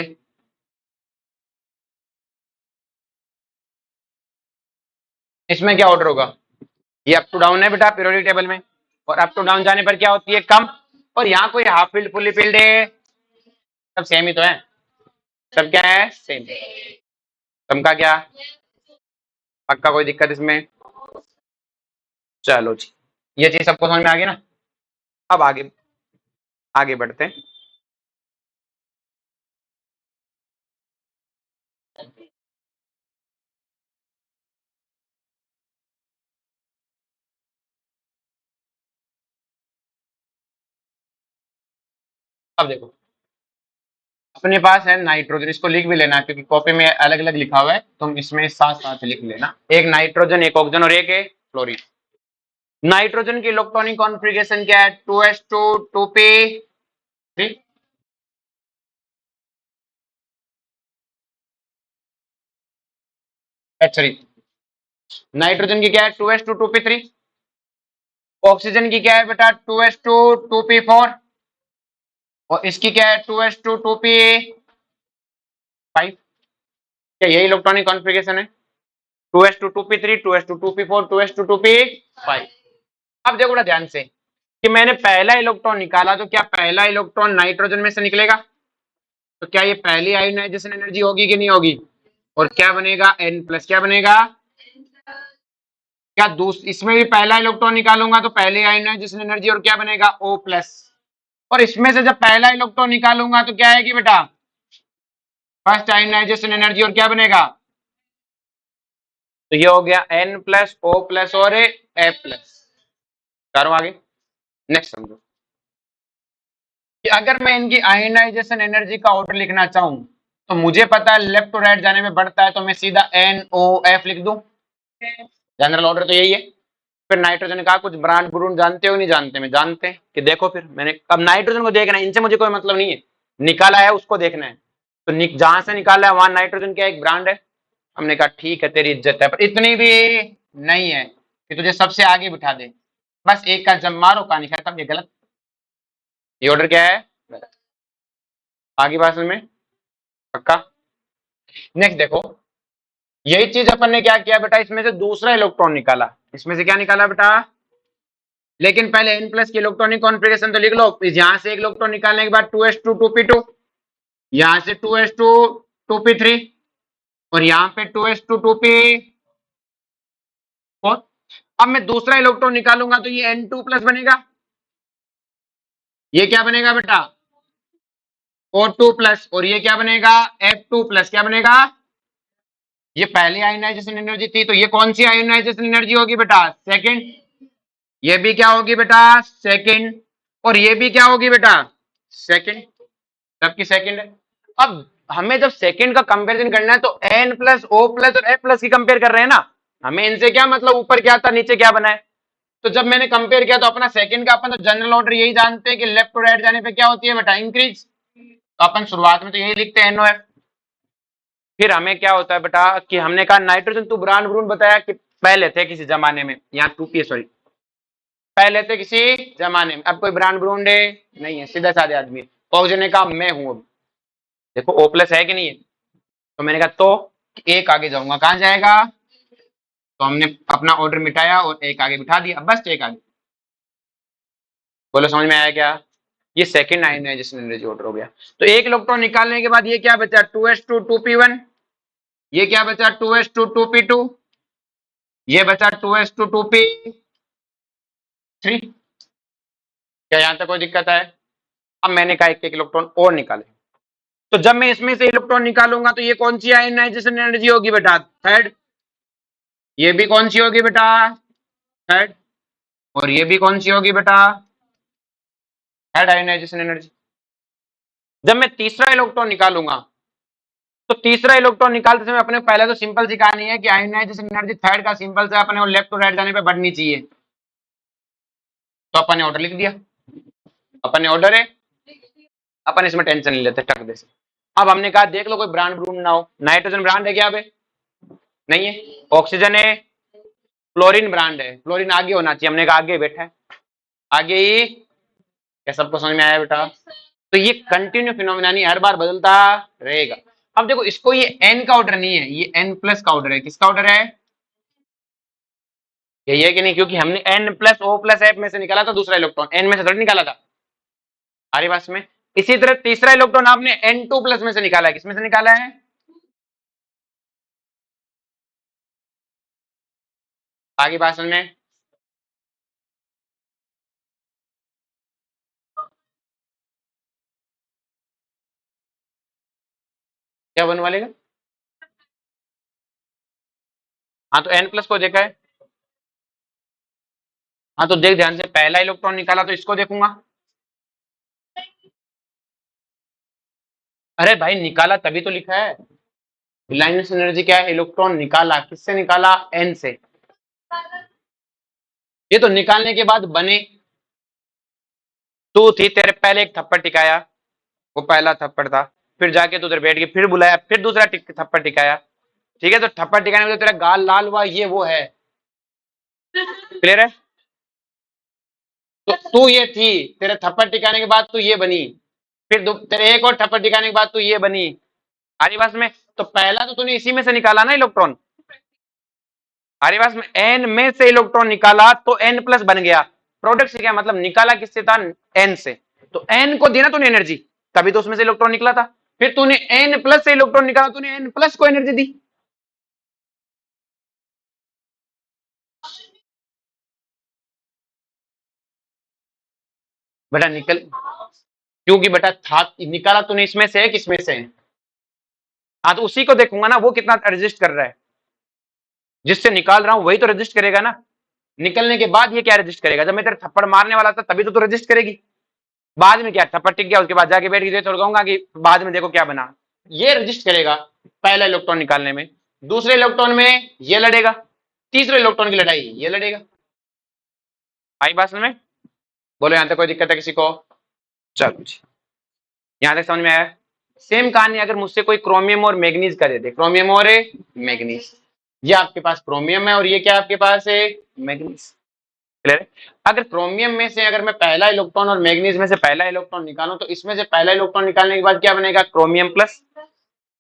इसमें क्या ऑर्डर होगा? ये अप टू डाउन है बेटा पीरियोडिक टेबल में, और अप टू डाउन जाने पर क्या होती है? कम। और यहाँ कोई हाफ फील्ड फुल्ली फील्ड है, सब सेम ही तो है। सब क्या है? सेम। चमका क्या? पक्का। कोई दिक्कत इसमें? चलो जी, ये चीज सबको समझ में आ गई ना? अब आगे आगे बढ़ते हैं। अब देखो, अपने पास है नाइट्रोजन, इसको लिख भी लेना क्योंकि कॉपी में अलग अलग लिखा हुआ है, तुम इसमें साथ साथ लिख लेना। एक नाइट्रोजन, एक ऑक्सीजन और एक है फ्लोरीन। नाइट्रोजन की इलेक्ट्रॉनिक कॉन्फ़िगरेशन क्या है? 2s2 2p3। सॉरी, नाइट्रोजन की क्या है? 2s2 2p3। ऑक्सीजन की क्या है बेटा? 2s2 2p4। और इसकी क्या है? 2s2 2p5। क्या यही इलेक्ट्रॉनिक कॉन्फ़िगरेशन है? 2s2 2p3 2s2 2p4 2s2 2p5। अब देखो ना ध्यान से कि मैंने पहला इलेक्ट्रॉन निकाला, तो क्या पहला इलेक्ट्रॉन नाइट्रोजन में से निकलेगा? तो क्या ये पहली आयोनाइजेशन एनर्जी होगी कि नहीं होगी? और क्या बनेगा? N plus. क्या बनेगा? क्या इसमें भी पहला इलेक्ट्रॉन निकालूंगा तो पहली आयोनाइजेशन एनर्जी, और क्या बनेगा? O plus. और इसमें से जब पहला इलेक्ट्रॉन निकालूंगा तो क्या आएगी बेटा? फर्स्ट आयोनाइजेशन एनर्जी, और क्या बनेगा? तो ये हो गया N प्लस, O प्लस और F प्लस। करो आगे, नेक्स्ट समझो कि अगर मैं इनकी आयोनाइजेशन एनर्जी का ऑर्डर लिखना चाहूं, तो मुझे पता है लेफ्ट टू राइट जाने में बढ़ता है, तो मैं सीधा NOF लिख दूं। जनरल ऑर्डर तो यही है। फिर नाइट्रोजन का कुछ ब्रांड ब्रूंड जानते हो नहीं जानते? में जानते हैं कि देखो, फिर मैंने अब नाइट्रोजन को देखना है, इनसे मुझे कोई मतलब नहीं है, निकाला है उसको देखना है। तो जहां से निकाला है वहां नाइट्रोजन क्या एक ब्रांड है। हमने कहा ठीक है, तेरी इज्जत है, पर इतनी भी नहीं है कि तुझे सबसे आगे बिठा दे। बस एक का जम मारो, कहानी खत्म। ये गलत, ये ऑर्डर क्या है? गलत। आगे बात में पक्का। नेक्स्ट देखो, यही चीज अपन ने क्या किया बेटा, इसमें से दूसरा इलेक्ट्रॉन निकाला। इसमें से क्या निकाला बेटा? लेकिन पहले N प्लस की इलेक्ट्रॉनिक कॉन्फ़िगरेशन तो लिख लो। यहां से एक इलेक्ट्रॉन निकालने के बाद 2s2 2p2, यहां से 2s2 2p3, और यहाँ पे 2s2 2p4। अब मैं दूसरा इलेक्ट्रॉन निकालूंगा तो ये N2 प्लस बनेगा। ये क्या बनेगा बेटा? O2 plus. और ये क्या बनेगा? F2 plus. क्या बनेगा? ये पहली आयोनाइजेशन एनर्जी थी, तो ये कौन सी आयोनाइजेशन एनर्जी होगी बेटा? सेकंड। ये भी क्या होगी बेटा? सेकंड। और ये भी क्या होगी बेटा? सेकंड। सबकी सेकंड है। अब हमें जब सेकंड का कंपैरिजन करना है, तो N प्लस, O प्लस और F प्लस की कंपेयर कर रहे हैं ना। हमें इनसे क्या मतलब, ऊपर क्या था नीचे क्या बना है। तो जब मैंने कंपेयर किया तो अपना सेकंड का, अपन तो जनरल ऑर्डर यही जानते हैं कि लेफ्ट टू राइट जाने पे क्या होती है बेटा? इंक्रीज। तो अपन शुरुआत में तो यही लिखते हैं NOF। फिर हमें क्या होता है बेटा कि हमने कहा नाइट्रोजन, तू ब्रांड ब्रून बताया कि पहले थे किसी जमाने में, यहाँ 2p सॉरी, पहले थे किसी जमाने में। अब कोई ब्रांड ब्रूंड नहीं है, सीधा साधे आदमी है। ऑक्सीजन ने कहा मैं हूं। अब देखो O प्लस है कि नहीं है? तो मैंने कहा तो एक आगे जाऊंगा। कहां जाएगा? तो हमने अपना ऑर्डर मिटाया और एक आगे बिठा दिया, बस एक आगे। बोलो समझ में आया क्या? ये सेकंड आयोनाइजेशन एनर्जी ऑर्डर हो गया। तो एक इलेक्ट्रॉन निकालने के बाद ये क्या बचा? 2s2 2p1। ये क्या बचा? 2s2 2p2। ये बचा 2s2 2p3। क्या यहां तक कोई दिक्कत है? अब मैंने कहा एक एक इलेक्ट्रॉन और निकाले। तो जब मैं इसमें से इलेक्ट्रॉन निकालूंगा तो ये कौन सी आयोनाइजेशन एनर्जी होगी बेटा? थर्ड। ये भी कौन सी होगी बेटा? थर्ड। और ये भी कौन सी होगी बेटा, थर्ड आयोनाइजेशन एनर्जी। जब मैं तीसरा इलेक्ट्रॉन निकालूंगा तो तीसरा इलेक्ट्रॉन निकालते समय अपने पहले तो सिंपल सी कहानी है कि आयोनाइजेशन एनर्जी थर्ड का सिंपल से अपने लेफ्ट टू राइट जाने पे बढ़नी चाहिए, तो अपन ने ऑर्डर लिख दिया, अपन ने ऑर्डर है, अपन इसमें टेंशन नहीं लेते टक दे से। अब हमने कहा देख लो कोई ब्रांड ब्रूंड ना हो, नाइट्रोजन ब्रांड है क्या पे, नहीं है, ऑक्सीजन है, फ्लोरीन ब्रांड है, फ्लोरीन आगे होना चाहिए, हमने कहा आगे बैठा है, आगे ही, क्या सबको समझ में आया बेटा। तो ये कंटिन्यू फिनोमिना नहीं, हर बार बदलता रहेगा। अब देखो इसको, ये एन का ऑर्डर नहीं है, ये एन प्लस का ऑर्डर है, किसका ऑर्डर है, यही है कि नहीं, क्योंकि हमने N plus O plus F में से निकाला था दूसरा इलेक्ट्रॉन, एन में से थोड़ी निकाला था, आरी बात में। इसी तरह तीसरा इलेक्ट्रॉन आपने एन टू प्लस में से निकाला है, किसमें से निकाला है, आगे भाषण में, क्या बनने वालेगा, हाँ तो एन प्लस को देखा है, हाँ तो देख ध्यान से, पहला इलेक्ट्रॉन निकाला तो इसको देखूंगा, अरे भाई निकाला तभी तो लिखा है, लाइनस एनर्जी क्या है, इलेक्ट्रॉन निकाला, किससे निकाला, एन से, ये तो निकालने के बाद बने, तू थी तेरे पहले एक थप्पड़ टिकाया, वो पहला थप्पड़ था, फिर जाके तू उधर बैठ गई, फिर बुलाया, फिर दूसरा थप्पड़ टिकाया, ठीक है, तो थप्पड़ टिकाने में तो तेरा गाल लाल हुआ, ये वो है, क्लियर है, तो तू ये थी, तेरे थप्पड़ टिकाने के बाद तू ये बनी, फिर तेरे एक और थप्पड़ टिकाने के बाद तू ये बनी, आरीवास में, तो पहला तो तूने इसी में से निकाला ना इलेक्ट्रॉन, आरीवास में एन में से इलेक्ट्रॉन निकाला तो एन प्लस बन गया, प्रोडक्ट से क्या मतलब, निकाला किससे था, एन से, तो एन को दी ना तूने एनर्जी, तभी तो उसमें से इलेक्ट्रॉन निकला था, फिर तूने एन प्लस से इलेक्ट्रॉन निकाला, तूने एन प्लस को एनर्जी दी, बेटा निकल, क्योंकि बेटा था, निकाला तूने इसमें से है, किसमें से है, हाँ तो उसी को देखूंगा ना, वो कितना रजिस्ट कर रहा है, जिससे निकाल रहा हूं वही तो रजिस्ट करेगा ना, निकलने के बाद ये क्या रजिस्ट करेगा, जब मैं तेरे थप्पड़ मारने वाला था तभी तो तू रजिस्ट करेगी, बाद में क्या थप्पड़ टिक गया, उसके बाद जाके बैठ गई, तो कहूंगा कि बाद में देखो क्या बना, ये रजिस्ट करेगा पहला इलेक्ट्रॉन निकालने में, दूसरे इलेक्ट्रॉन में ये लड़ेगा, तीसरे इलेक्ट्रॉन की लड़ाई ये लड़ेगा, आई बात समझ में, बोलो यहां तक कोई दिक्कत है किसी को, चलो यहां तक समझ में आया। सेम कहानी अगर मुझसे कोई क्रोमियम और मैग्नीज का दे दे, क्रोमियम और मैग्नीज, ये आपके पास क्रोमियम है और ये क्या आपके पास है, मैग्नीज, क्लियर है। अगर क्रोमियम में से अगर मैं पहला इलेक्ट्रॉन और मैग्नीज में से पहला इलेक्ट्रॉन निकालूं तो इसमें से पहला इलेक्ट्रॉन निकालने के बाद क्या बनेगा, क्रोमियम प्लस,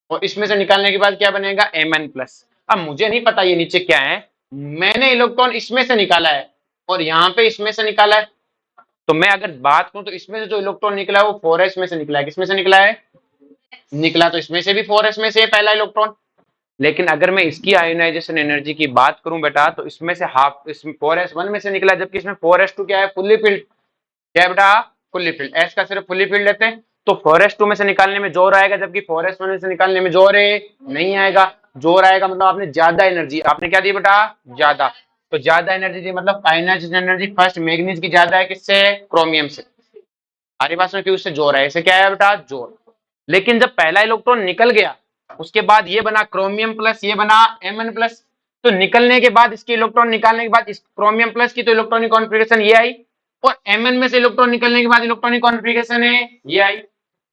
और इसमें से निकालने के बाद क्या बनेगा, एमएन प्लस। अब मुझे नहीं पता ये नीचे क्या है, मैंने इलेक्ट्रॉन इसमें से निकाला है और यहाँ पे इसमें से निकाला है, तो मैं अगर बात करूं तो इसमें से जो इलेक्ट्रॉन निकला है वो 4s में से निकला है, किसमें से निकला है, निकला तो इसमें से भी 4s में से पहला इलेक्ट्रॉन, लेकिन अगर मैं इसकी आयोनाइजेशन एनर्जी की बात करूं बेटा तो इसमें से हाफ, इसमें 4s1 में से निकला, जबकि इसमें 4s2 क्या है, फुल्ली फिल्ड, क्या है बेटा, फुल्ली फिल्ड, एस का सिर्फ फुल्ली फिल्ड लेते हैं, तो 4s2 में से निकालने में जोर आएगा, जबकि 4s1 में से निकालने में जोर नहीं आएगा, जोर आएगा मतलब आपने ज्यादा एनर्जी, आपने क्या दी बेटा, ज्यादा, तो ज्यादा एनर्जी दी मतलब आयोनाइजेशन एनर्जी फर्स्ट मैग्नीज की ज्यादा है, किससे, क्रोमियम से, हमारे पास में क्यों, उससे जोर है, इसे क्या है बेटा, जोर। लेकिन जब पहला इलेक्ट्रॉन निकल गया उसके बाद ये बना क्रोमियम प्लस, ये बना एमएन प्लस, तो निकलने के बाद इसके इलेक्ट्रॉन निकालने के बाद इस क्रोमियम प्लस की तो इलेक्ट्रॉनिक कॉन्फ़िगरेशन ये आई, और एमएन में से इलेक्ट्रॉन निकलने के बाद इलेक्ट्रॉनिक कॉन्फ़िगरेशन है ये आई।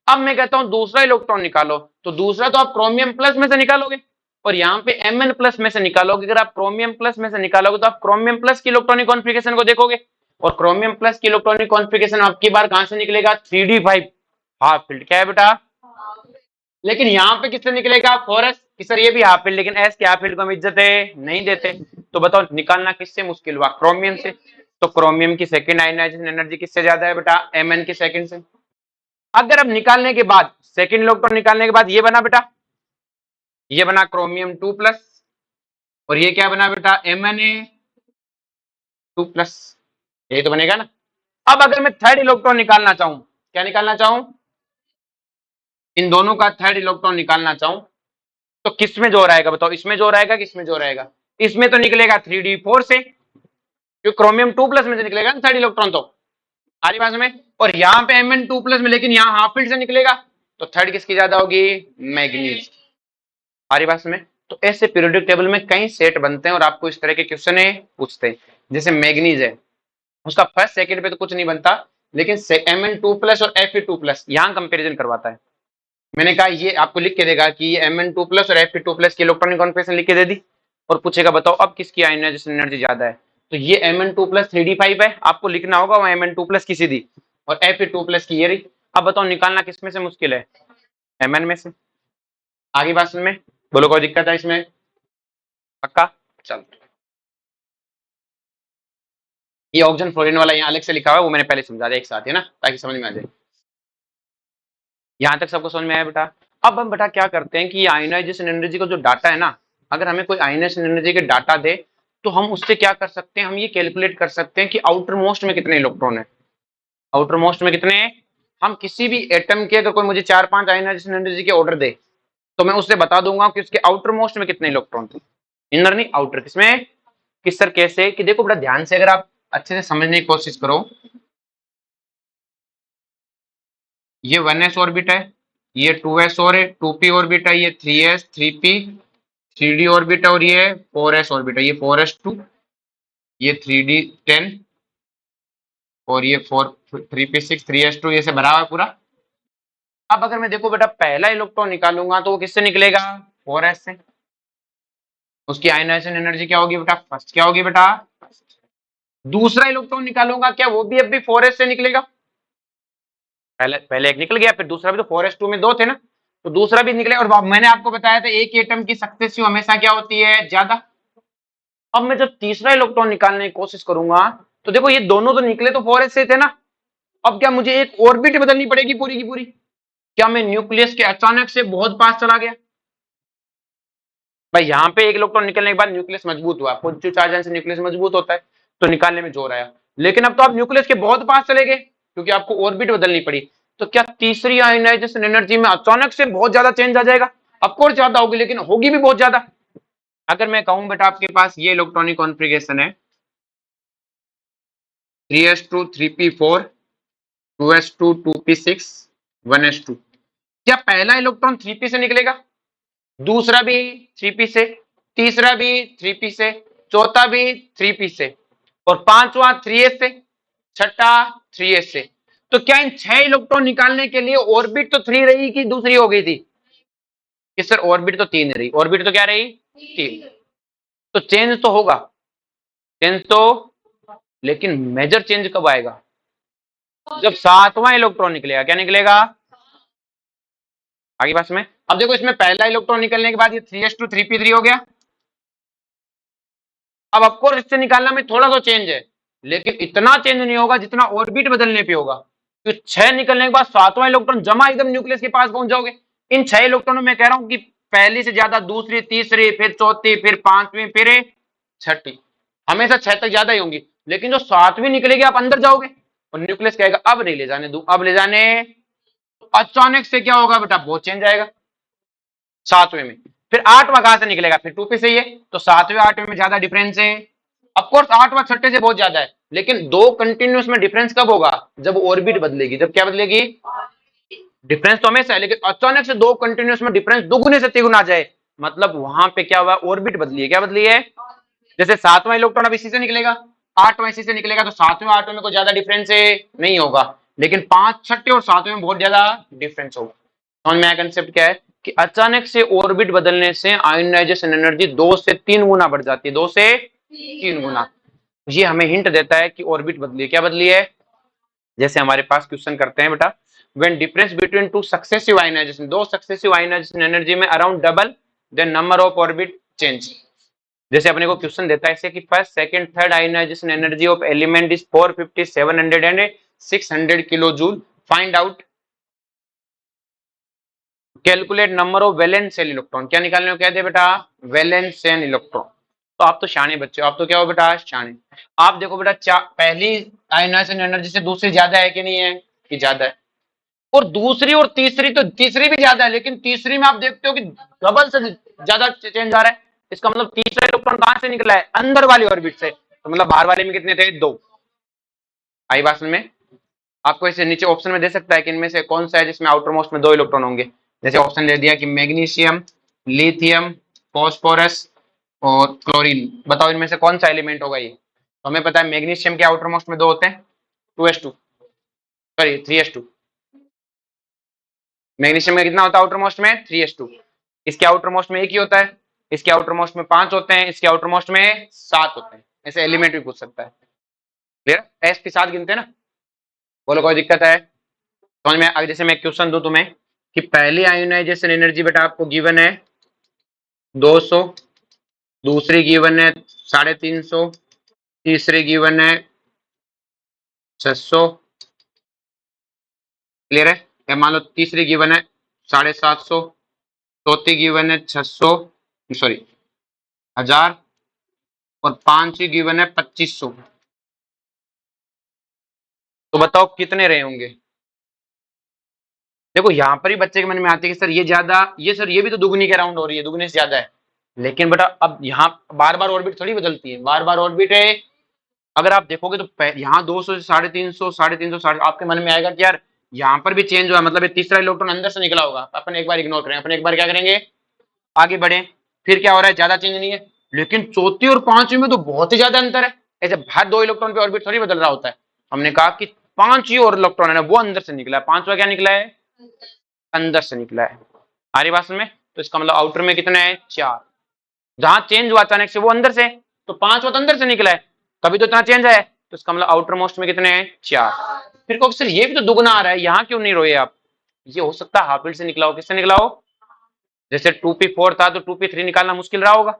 अब मैं कहता हूं दूसरा इलेक्ट्रॉन निकालो, तो दूसरा तो आप क्रोमियम प्लस में से निकालोगे और यहाँ पे एमएन प्लस में से निकालोगे, अगर आप क्रोमियम प्लस में से निकालोगे तो आप क्रोमियम प्लस की इलेक्ट्रॉनिक कॉन्फ़िगरेशन को देखोगे, और क्रोमियम प्लस की इलेक्ट्रॉनिक कॉन्फ़िगरेशन आपकी बार कहां से निकलेगा, 3d5 हाफ फील्ड, क्या है बेटा, लेकिन यहाँ पे किससे निकलेगा, 4s कि सर ये भी हाफ फील्ड, लेकिन एस के हाफ फील्ड को हम इज्जत है नहीं देते, तो बताओ निकालना किससे मुश्किल हुआ, क्रोमियम से, तो क्रोमियम की सेकंड आयनाइजेशन एनर्जी किससे ज्यादा है बेटा, एमएन की सेकंड से। अगर अब निकालने के बाद सेकंड इलेक्ट्रॉन निकालने के बाद ये बना बेटा, ये बना क्रोमियम 2 प्लस, और ये क्या बना बेटा, MnA2 प्लस, यही तो बनेगा ना। अब अगर मैं थर्ड इलेक्ट्रॉन निकालना चाहूं, क्या निकालना चाहूं, इन दोनों का थर्ड इलेक्ट्रॉन निकालना चाहूं, तो किस में जोर आएगा बताओ, इसमें जोर आएगा, किसमें जोर आएगा, इसमें तो निकलेगा 3d4 से, क्योंकि क्रोमियम 2+ में से निकलेगा ना थर्ड इलेक्ट्रॉन, तो आ रही बात में। और यहाँ पे Mn2+ में, लेकिन यहाँ हाफ फील्ड से निकलेगा, तो थर्ड किसकी ज्यादा होगी, मैग्नीज। आ रही बात में। तो ऐसे पीरियोडिक टेबल में कई सेट बनते हैं और आपको इस तरह के क्वेश्चन पूछते हैं। जैसे मैग्नीज है, उसका फर्स्ट सेकंड पे तो कुछ नहीं बनता, लेकिन Mn2+ और Fe2+ यहाँ कंपेरिजन करवाता है। मैंने कहा ये आपको लिख के देगा कि ये Mn2+ और Fe2+ की इलेक्ट्रॉनिक कॉन्फ़िगरेशन लिख के दे दी, और पूछेगा बताओ अब किसकी आयनाइजेशन एनर्जी ज्यादा है। तो ये Mn2+ 3d5 है, आपको लिखना होगा वो Mn2+ की सीधी, और Fe2+ की ये रही। अब बताओ निकालना किसमें से मुश्किल है, Mn में से। आगे बात में बोलो, कोई दिक्कत है इसमें, पक्का। चल, ये ऑक्सीजन फ्लोरीन वाला यहाँ अलग से लिखा हुआ है, वो मैंने पहले समझा दिया एक साथ, है ना, ताकि समझ में आ जाए। यहाँ तक सबको समझ में आया बेटा। अब हम बेटा क्या करते हैं कि ये आयनाइजेशन एनर्जी का जो डाटा है ना, अगर हमें कोई आयनाइजेशन एनर्जी के डाटा दे, तो हम उससे क्या कर सकते हैं, हम ये कैलकुलेट कर सकते हैं कि आउटर मोस्ट में कितने इलेक्ट्रॉन है। आउटर मोस्ट में कितने, हम किसी भी एटम के अगर कोई मुझे 4-5 आयनाइजेशन एनर्जी के ऑर्डर दे, तो मैं उससे बता दूंगा कि उसके आउटर मोस्ट में कितने इलेक्ट्रॉन थे। इनर नहीं, आउटर। किसमें, किस सर कैसे, कि देखो बड़ा ध्यान से अगर आप अच्छे से समझने की कोशिश करो। ये 1s ऑर्बिट है, ये 2s और है, 2p ऑर्बिट है, ये 3s 3p 3d ऑर्बिट है, और ये 4s ऑर्बिट है, ये 4s2, ये 3d10, और ये 3p6 3s2, ये से भरा हुआ है पूरा। अब अगर मैं देखो बेटा पहला इलेक्ट्रॉन निकालूंगा तो वो किससे निकलेगा, 4s से। उसकी आयनाइजेशन एनर्जी क्या होगी बेटा, फर्स्ट क्या होगी बेटा, दूसरा इलेक्ट्रॉन निकालूंगा, क्या वो भी अभी 4s से निकलेगा। पहले पहले एक निकल गया, फिर दूसरा भी, तो 4s2 में 2 थे ना, तो दूसरा भी निकले। और मैंने आपको बताया था एक एटम की सक्सेसिव हमेशा क्या होती है, ज्यादा। अब मैं जब तीसरा इलेक्ट्रॉन निकालने की कोशिश करूंगा, तो देखो ये दोनों तो निकले तो 4s से थे ना, अब क्या मुझे एक ऑर्बिट बदलनी पड़ेगी पूरी की पूरी। क्या मैं न्यूक्लियस के अचानक से बहुत पास चला गया, भाई यहाँ पे एक इलेक्ट्रॉन निकलने के बाद न्यूक्लियस मजबूत हुआ, पॉजिटिव चार्ज आने से न्यूक्लियस मजबूत होता है, तो निकालने में जोर आया। लेकिन अब तो आप न्यूक्लियस के बहुत पास चले गए, क्योंकि आपको ऑर्बिट बदलनी पड़ी। तो क्या तीसरी आयनाइजेशन एनर्जी में अचानक से बहुत ज्यादा चेंज आ जाएगा, ऑफकोर्स ज्यादा होगी, लेकिन होगी भी बहुत ज्यादा। अगर मैं कहूं बेटा आपके पास ये इलेक्ट्रॉनिक कॉन्फ़िगरेशन है, 3s2 3p4 2s2 2p6 1s2, क्या पहला इलेक्ट्रॉन 3p से निकलेगा, दूसरा भी 3p से, तीसरा भी 3p से, चौथा भी 3p से, और पांचवा 3s से, छठा 3s से। तो क्या इन 6 इलेक्ट्रॉन निकालने के लिए ऑर्बिट तो 3 रही कि दूसरी हो गई थी, कि सर ऑर्बिट तो 3 रही, ऑर्बिट तो क्या रही, 3। तो चेंज तो होगा, चेंज तो, लेकिन मेजर चेंज कब आएगा, जब 7वां इलेक्ट्रॉन निकलेगा। क्या निकलेगा, आगे पास में। अब देखो इसमें पहला इलेक्ट्रॉन निकलने के बाद ये 3s2 3p3 हो गया। अब ऑफकोर्स इससे निकालना में थोड़ा सा चेंज है, लेकिन इतना चेंज नहीं होगा जितना ऑर्बिट बदलने पे होगा। तो 6 निकलने के बाद 7वां इलेक्ट्रॉन जमा एकदम न्यूक्लियस के पास पहुंच जाओगे। इन 6 इलेक्ट्रॉनों में कह रहा हूं कि पहली से ज्यादा दूसरी, तीसरी, फिर चौथी, फिर पांचवी, फिर छठी, हमेशा 6 तक ज्यादा ही होंगी। लेकिन जो 7वीं निकलेगी आप अंदर जाओगे और न्यूक्लियस कहेगा अब नहीं ले जाने दूं, अब ले जाने। अचानक से क्या होगा बेटा, बहुत चेंज आएगा 7वें में। फिर 8वां कहां से निकलेगा, फिर 2p से ही है, तो 7वें 8वें में ज्यादा डिफरेंस है। ऑफकोर्स 8वां छठे से बहुत ज्यादा है, लेकिन दो कंटिन्यूस में डिफरेंस कब होगा, जब ऑर्बिट बदलेगी। जब क्या बदलेगी, डिफरेंस तो हमेशा है, लेकिन अचानक से दो कंटिन्यूस में डिफरेंस दुगुने से तिगुना आ जाए, मतलब वहां पे क्या हुआ, ऑर्बिट बदली है। क्या बदली है, जैसे 7वां इलेक्ट्रॉन अब इसी से निकलेगा, 8वां इसी से निकलेगा, तो 7वें 8वें में कोई ज्यादा डिफरेंस है नहीं होगा, लेकिन 5 छठे और 7वें में बहुत ज्यादा डिफरेंस होगा। समझ में आया कंसेप्ट क्या है, कि अचानक से ऑर्बिट बदलने से आयोनाइजेशन एनर्जी 2 से 3 गुना बढ़ जाती है, 2 से 3 गुना। ये हमें हिंट देता है कि ऑर्बिट बदली है। क्या बदली है, जैसे हमारे पास क्वेश्चन करते हैं बेटा, when difference between two successive ionization, दो सक्सेसिव आयोनाइजेशन एनर्जी में around double the number of orbit change. जैसे अपने को क्वेश्चन देता है ऐसे कि first second third ionization energy of element is 450 700 and 600 kilo joule, find out, calculate number of valence shell electron. क्या निकालने को कहते हैं बेटा, वैलेंस शेल इलेक्ट्रॉन। तो आप तो शाने बच्चे हो, आप तो क्या हो बेटा, शाने। आप देखो बेटा पहली आयोनाइजेशन एनर्जी से दूसरी ज्यादा है कि नहीं है, कि ज्यादा है, और दूसरी और तीसरी, तो तीसरी भी ज्यादा है, लेकिन तीसरी में आप देखते हो कि डबल से ज्यादा चेंज आ रहा है। इसका मतलब तीसरा इलेक्ट्रॉन कहां से निकला है, अंदर वाली ऑर्बिट से। तो मतलब बाहर वाले में कितने थे, 2। आई बात समझ में? आपको इसे नीचे ऑप्शन में दे सकता है कि इनमें से कौन सा है जिसमें आउटर मोस्ट में 2 इलेक्ट्रॉन होंगे। जैसे ऑप्शन दे दिया कि मैग्नीशियम, लिथियम, फॉस्फोरस और क्लोरीन, बताओ इनमें से कौन सा एलिमेंट होगा ये। तो हमें पता है मैग्नीशियम के आउटर मोस्ट में 2 होते हैं, 2s2, सॉरी 3s2। मैग्नीशियम में कितना होता है आउटर मोस्ट में, 3s2। इसके आउटर मोस्ट में एक ही होता है, इसके आउटर मोस्ट में 5 होते हैं, इसके आउटर मोस्ट में 7 होते हैं। ऐसे एलिमेंट भी पूछ सकता है। क्लियर, एस के साथ गिनते हैं ना। बोलो कोई दिक्कत है समझ में? अगर जैसे मैं क्वेश्चन दूं तुम्हें कि पहली आयोनाइजेशन एनर्जी बेटा आपको गिवन है 200, दूसरी गिवन है 350, तीसरी गिवन है 600। क्लियर है? या मान लो तीसरी गिवन है 750, चौथी गिवन है 600, सॉरी 1000, और पांचवी गिवन है 2500। तो बताओ कितने रहे होंगे। देखो यहाँ पर ही बच्चे के मन में आते हैं कि सर ये ज्यादा, ये सर ये भी तो दुगनी के राउंड हो रही है, दुगने से ज्यादा है। लेकिन बेटा अब यहाँ बार बार ऑर्बिट थोड़ी बदलती है, बार बार ऑर्बिट है। अगर आप देखोगे तो यहाँ 200 से 350, 350, आपके मन में आएगा कि यार यहाँ पर भी चेंज हुआ, मतलब ये तीसरा इलेक्ट्रॉन अंदर से निकला होगा। अपन एक बार इग्नोर करें, अपन एक बार क्या करेंगे, आगे बढ़े। फिर क्या हो रहा है, ज्यादा चेंज नहीं है। लेकिन चौथी और पांचवी में तो बहुत ही ज्यादा अंतर है। ऐसे हर 2 इलेक्ट्रॉन पे ऑर्बिट थोड़ी बदल रहा होता है। हमने कहा कि पांचवी और इलेक्ट्रॉन है ना वो अंदर से निकला है, पांचवा क्या निकला है, अंदर से निकला है। हमारी बात में तो इसका मतलब आउटर में कितना है, 4। जहां चेंज हुआ अचानक से वो अंदर से, तो 5 वो तो अंदर से निकला है, तभी तो इतना चेंज है। तो इसका मतलब आउटर मोस्ट में कितने हैं, 4। फिर कहो सर ये भी तो दुगना आ रहा है, यहाँ क्यों नहीं रोए आप। ये हो सकता है हाफ से निकला हो। किससे निकला हो, जैसे 2p4 था तो 2p3 निकालना मुश्किल रहा होगा।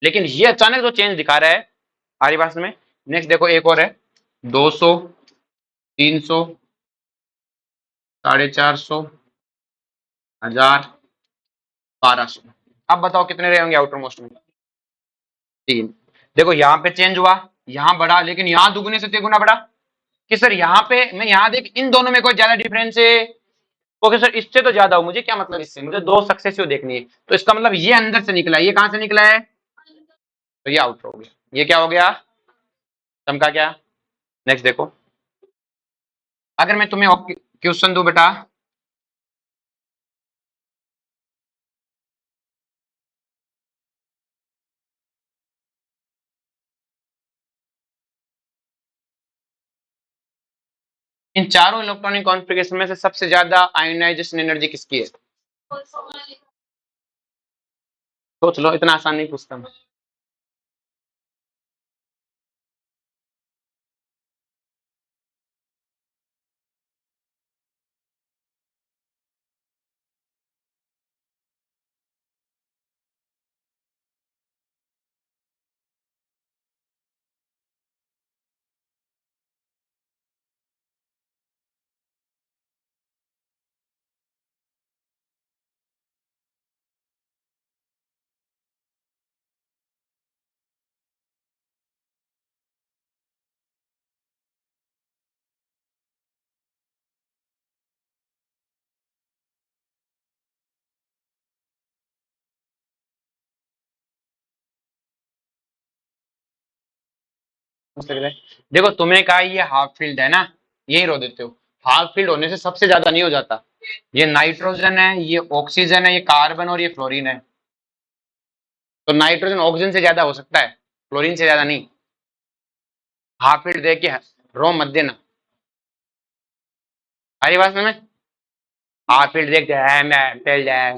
लेकिन ये अचानक जो चेंज दिखा रहा है हमारी भाषा में। नेक्स्ट देखो एक और है, 200, 300, 450, 1000, 1200। अब बताओ कितने रहे होंगे आउटर मोस्ट में, 3। देखो यहाँ पे चेंज हुआ, यहाँ बढ़ा, लेकिन यहाँ दुगुने से तिगुना बढ़ा। कि सर यहाँ पे मैं यहाँ देख इन दोनों में कोई ज्यादा डिफरेंस है, ओके सर इससे तो ज्यादा हो, मुझे क्या मतलब इससे, मुझे 2 सक्सेसिव देखनी है। तो इसका मतलब ये अंदर से निकला है, ये कहां से निकला है, तो ये आउटर हो गया। ये क्या हो गया, चमका क्या। नेक्स्ट देखो, अगर मैं तुम्हें क्वेश्चन दूं बेटा, इन चारों इलेक्ट्रॉनिक कॉन्फ़िगरेशन में से सबसे ज्यादा आयोनाइजेशन एनर्जी किसकी है, सोच लो, इतना आसान नहीं पूछता मैं। देखो तुम्हें कहा ये हाफ फील्ड है ना, यही रो देते हो। हाफ फील्ड होने से सबसे ज्यादा नहीं हो जाता। ये नाइट्रोजन है, ये ऑक्सीजन है, ये कार्बन और ये फ्लोरीन है। तो नाइट्रोजन ऑक्सीजन से ज्यादा हो सकता है, फ्लोरीन से ज्यादा नहीं। हाफ फील्ड देख के रो मत देना। हरी बात में हाफ फील्ड देख के मैं फील्ड है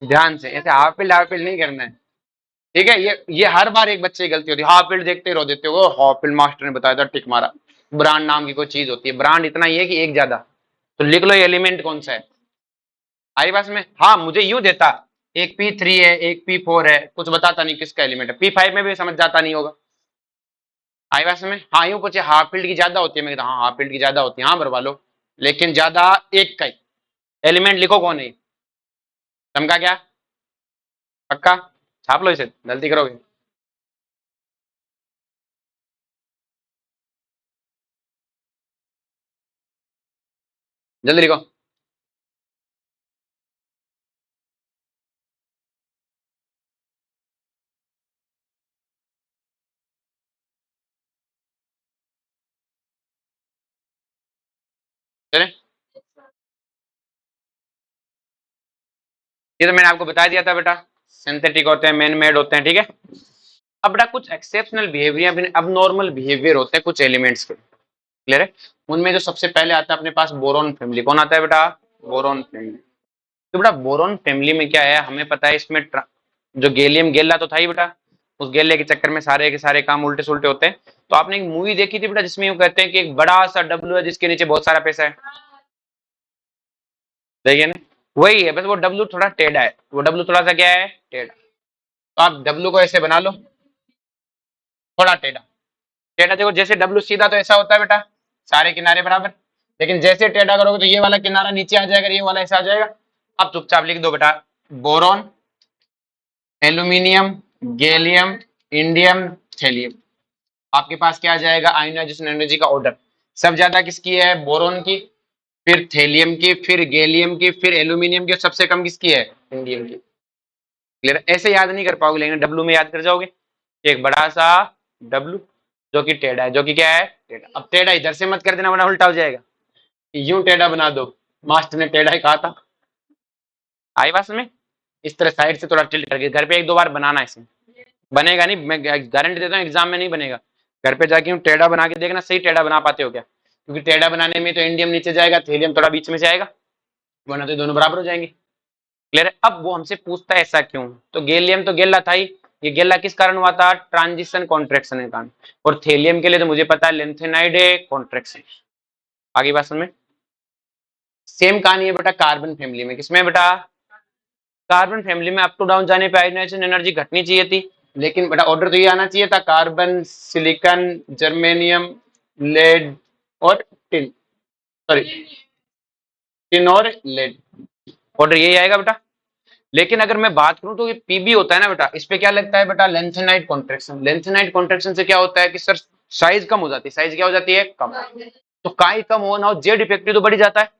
ध्यान से, ऐसे हाफ फील्ड नहीं करना है। ठीक है, ये हर बार एक बच्चे की गलती होती है, हाफ फील्ड देखते ही रो देते हो, हाफ फील्ड मास्टर ने बताया था टिक मारा। ब्रांड नाम की कोई चीज होती है, ब्रांड इतना ही है कि एक ज्यादा। तो लिख लो एलिमेंट कौन सा है। हमारी पास में हाँ मुझे यूं देता, एक P3 है, एक P4 है, कुछ बताता नहीं किसका एलिमेंट है। P5 में भी समझ जाता नहीं होगा। आई बात में हाँ, यूं पूछे हाफ फील्ड की ज्यादा होती है, मैं कहता हाँ हाफ फील्ड की ज्यादा होती है, हाँ भरवा लो। लेकिन ज्यादा एक का ही एलिमेंट लिखो कौन है, चमका क्या, पक्का छाप लो इसे, गलती करोगे। जल्दी लिखो। ये तो मैंने आपको बता दिया था बेटा, सिंथेटिक होते हैं, मैन मेड होते हैं, ठीक है। अब बेटा कुछ एक्सेप्शनल बिहेवियर, अब नॉर्मल बिहेवियर होते हैं कुछ एलिमेंट्स के, क्लियर है। उनमें जो सबसे पहले आता है अपने पास बोरॉन फैमिली। कौन आता है बेटा? Boron family. तो बेटा बोरॉन फैमिली में क्या है, हमें पता है इसमें जो गैलियम गेला तो था ही बेटा, उस गेले के चक्कर में सारे के सारे काम उल्टे सुल्टे होते हैं। तो आपने एक मूवी देखी थी बेटा जिसमें यूं कहते हैं कि एक बड़ा सा डब्लू है जिसके नीचे बहुत सारा पैसा है, देखिए ना, वही है, बस वो डब्लू थोड़ा टेढ़ा है, वो डब्लू थोड़ा सा क्या है, टेढ़ा। तो आप डब्लू को ऐसे बना लो, थोड़ा टेढ़ा। टेढ़ा देखो, जैसे डब्लू सीधा तो ऐसा होता है बेटा, सारे किनारे बराबर, लेकिन जैसे टेढ़ा करोगे तो ये वाला किनारा नीचे आ जाएगा, ये वाला ऐसा आ जाएगा। अब चुपचाप लिख दो बेटा, boron, aluminium, gallium, indium, thallium. आपके पास क्या आ जाएगा, आयोनाइजेशन एनर्जी का ऑर्डर। सब ज्यादा किसकी है, बोरॉन की, फिर थैलियम की, फिर गैलियम की, फिर एल्यूमिनियम की, और सबसे कम किसकी है, इंडियम की। क्लियर? ऐसे याद नहीं कर पाओगे, लेकिन डब्लू में याद कर जाओगे। एक बड़ा सा डब्लू जो कि टेढ़ा है, जो कि क्या है, टेढ़ा। अब टेढ़ा इधर से मत कर देना वरना उल्टा हो जाएगा, यूं टेढ़ा बना दो, मास्टर ने टेढ़ा ही कहा था। आई बात में, इस तरह साइड से थोड़ा टिल्ट करके घर पे एक दो बार बनाना, इसमें बनेगा नहीं, मैं गारंटी देता हूँ एग्जाम में नहीं बनेगा। घर पे जाके यूं टेढ़ा बना के देखना, सही टेढ़ा बना पाते हो क्या, क्योंकि टेढ़ा बनाने में तो इंडियम नीचे जाएगा, थेलियम थोड़ा बीच में से आएगा, वरना तो दोनों बराबर हो जाएंगे। क्लियर है? अब वो हमसे पूछता है ऐसा क्यों, तो गैलियम तो गेला था ही, ये गेला किस कारण हुआ था, ट्रांजिशन कॉन्ट्रेक्शन के कारण। और थेलियम के लिए तो मुझे पता है लेंथेनाइड कॉन्ट्रेक्शन। आगे बात समझ में। सेम कहानी है बेटा कार्बन फैमिली में। किसमें बेटा, कार्बन फैमिली में अप टू डाउन जाने पे आयोनाइजेशन एनर्जी घटनी चाहिए थी, लेकिन बेटा ऑर्डर तो ये आना चाहिए था, कार्बन, सिलिकॉन, जर्मेनियम, लेड और टिन, सॉरी टिन और लेड, ऑर्डर यही आएगा बेटा। लेकिन अगर मैं बात करूं तो ये पीबी होता है ना बेटा, इस पे क्या लगता है बेटा, लेंथेनाइड कॉन्ट्रेक्शन। लेंथेनाइड कॉन्ट्रेक्शन से क्या होता है कि सर साइज कम हो जाती है, साइज क्या हो जाती है, कम। तो काई कम हो ना हो, जेड इफेक्टिव तो बढ़ जाता है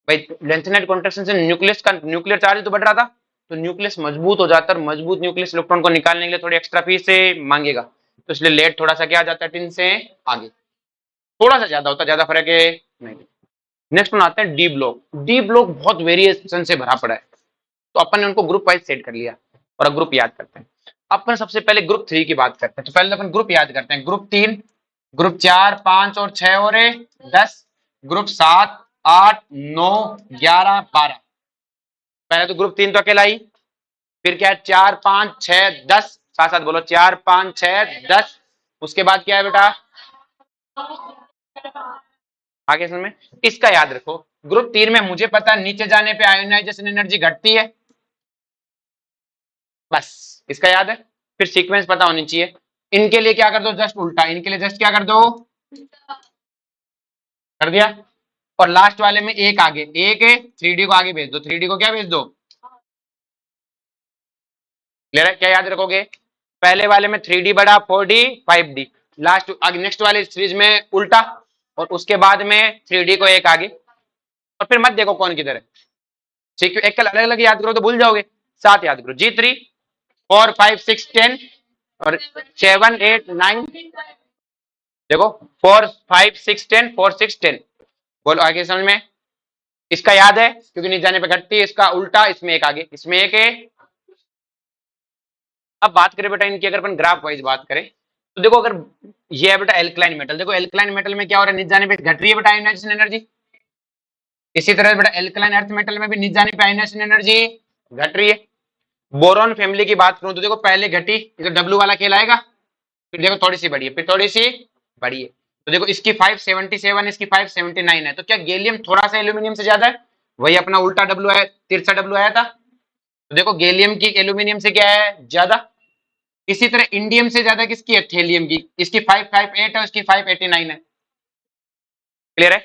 भाई। लेंथेनाइड कॉन्ट्रेक्शन से न्यूक्लियस का न्यूक्लियर चार्ज तो बढ़ रहा था, तो न्यूक्लियस मजबूत हो जाता है, और मजबूत न्यूक्लियस इलेक्ट्रॉन को निकालने के लिए थोड़ी एक्स्ट्रा फीस से मांगेगा, तो इसलिए लेड थोड़ा सा क्या आ जाता है, टिन से आगे, थोड़ा सा ज्यादा होता है, ज्यादा फर्क है नहीं। नेक्स्ट वन आते हैं डी ब्लॉक। डी ब्लॉक बहुत वेरिएशन से भरा पड़ा है, तो अपन ने उनको ग्रुप वाइज सेट कर लिया और अब ग्रुप याद करते हैं। अपन सबसे पहले ग्रुप 3 की बात करते हैं, तो पहले अपन ग्रुप याद करते हैं, ग्रुप 3, ग्रुप 4, 5 और 6 और 10, ग्रुप 7, 8, 9, 11, 12। पहले तो ग्रुप 3 तो अकेला ही, फिर क्या है 4, 5, 6, 10, साथ साथ बोलो 4, 5, 6, 10। उसके बाद क्या है बेटा, आगे समझ में, इसका याद रखो। ग्रुप 3 में मुझे पता है नीचे जाने पे आयोनाइजेशन एनर्जी घटती है, बस इसका याद है। फिर सीक्वेंस पता होनी चाहिए। इनके लिए क्या कर दो, जस्ट उल्टा, इनके लिए जस्ट क्या कर दो, कर दिया। और लास्ट वाले में एक आगे, एक है 3D को आगे भेज दो, 3D को क्या भेज दो, क्लियर है? क्या याद रखोगे, पहले वाले में 3D बड़ा, 4D 5D, लास्ट आगे नेक्स्ट वाले सीरीज में उल्टा, और उसके बाद में 3D को एक आगे। और फिर मत देखो कौन किधर है, ठीक है, एक अलग अलग याद करो तो भूल जाओगे। 7 याद करो, G3, 4, 5, 6, 10 और 7, 8, 9, देखो 4, 5, 6, 10, 4, 6, 10। बोलो आगे समझ में, इसका याद है क्योंकि नीचे जाने पे घटती है, इसका उल्टा, इसमें एक आगे, इसमें एक है। अब बात करें बेटा इनकी, अगर अपन ग्राफ वाइज बात करें तो देखो, अगर ये है बेटा एल्कलाइन मेटल, देखो एल्कलाइन मेटल में क्या हो रहा है, नीचे जाने पे घट रही है बेटा आयोनाइजेशन एनर्जी। इसी तरह बेटा एल्कलाइन अर्थ मेटल में भी नीचे जाने पे आयोनाइजेशन एनर्जी घट रही है। बोरॉन फैमिली की बात करूं तो देखो पहले घटी, ये तो डब्ल्यू वाला कहलाएगा, फिर देखो थोड़ी सी बढ़ी है, फिर थोड़ी सी बढ़ी है। तो देखो इसकी 577, इसकी 579 है, तो क्या गैलियम थोड़ा सा एल्यूमिनियम से ज्यादा है, वही अपना उल्टा डब्ल्यू आया, तिरछा डब्ल्यू आया था। तो देखो गैलियम की एल्यूमिनियम से क्या है, ज्यादा। इसी तरह इंडियम से ज्यादा किसकी है, थेलियम की, इसकी 558 है, उसकी 589 है, क्लियर है।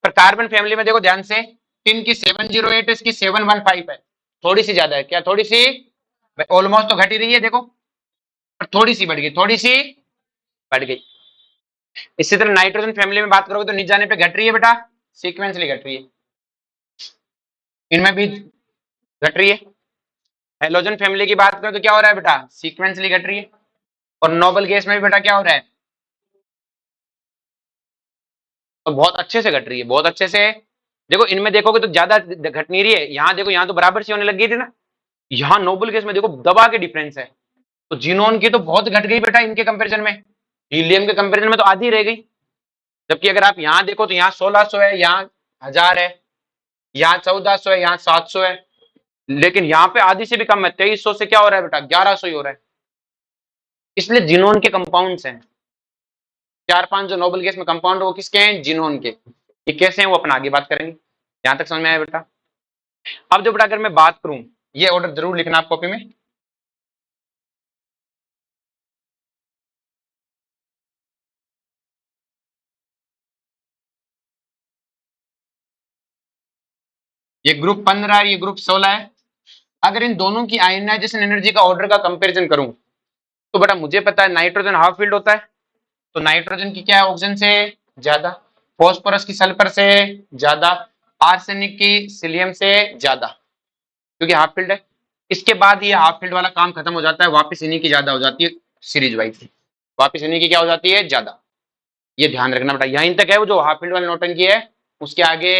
पर कार्बन फैमिली में देखो ध्यान से, टिन की 708 है, इसकी 715 है, थोड़ी सी ज्यादा है, क्या थोड़ी सी, ऑलमोस्ट तो घट ही रही है देखो, पर थोड़ी सी बढ़ गई, थोड़ी सी बढ़ गई। इसी तरह नाइट्रोजन फैमिली में बात करोगे तो नीचे जाने पे घट रही है बेटा, सीक्वेंसली घट रही है, इनमें भी घट रही है। हेलोजन फैमिली की बात करें तो क्या हो रहा है बेटा, सीक्वेंसली घट रही है। और नोबल गैस में भी बेटा क्या हो रहा है, तो बहुत अच्छे से घट रही है, बहुत अच्छे से। देखो इनमें देखोगे तो ज्यादा घट नहीं रही है, यहाँ देखो यहाँ तो बराबर सी होने लग गई थी ना, यहाँ नोबल गैस में देखो दबा के डिफरेंस है, तो जीनोन की तो बहुत घट गई बेटा इनके कंपैरिजन में, हीलियम के कंपैरिजन में तो आधी रह गई। जबकि अगर आप यहाँ देखो तो यहाँ 1600 है, यहाँ 1000 है, यहाँ 1400 है, यहाँ 700 है, लेकिन यहाँ पे आधी से भी कम है। 2300 से क्या हो रहा है बेटा, 1100 ही हो रहा है। इसलिए जीनोन के कंपाउंड्स हैं, 4-5 जो नोबल गैस में कंपाउंड वो किसके हैं, जीनोन के। ये कैसे हैं वो अपन आगे बात करेंगे। यहां तक समझ में आया बेटा। अब जो बेटा अगर मैं बात करूं, ये ऑर्डर जरूर लिखना आप कॉपी में। ये ग्रुप 15 है, ये ग्रुप 16 है। अगर इन दोनों की आयनाइजेशन एनर्जी का ऑर्डर का कंपैरिजन करूं तो बेटा मुझे पता है नाइट्रोजन हाफ फील्ड होता है, तो नाइट्रोजन की क्या है ऑक्सीजन से ज्यादा, फॉस्फोरस की सल्फर से ज्यादा, आर्सेनिक की सीलियम से ज्यादा, क्योंकि हाफ फील्ड है। इसके बाद ये हाफ फील्ड वाला काम खत्म हो जाता है, वापस इन्हीं की ज्यादा हो जाती है सीरीज वाइज, वापस इन्हीं की क्या हो जाती है, ज्यादा। ये ध्यान रखना बेटा, यहीं तक है वो जो हाफ फील्ड वाली नौटंकी है, उसके आगे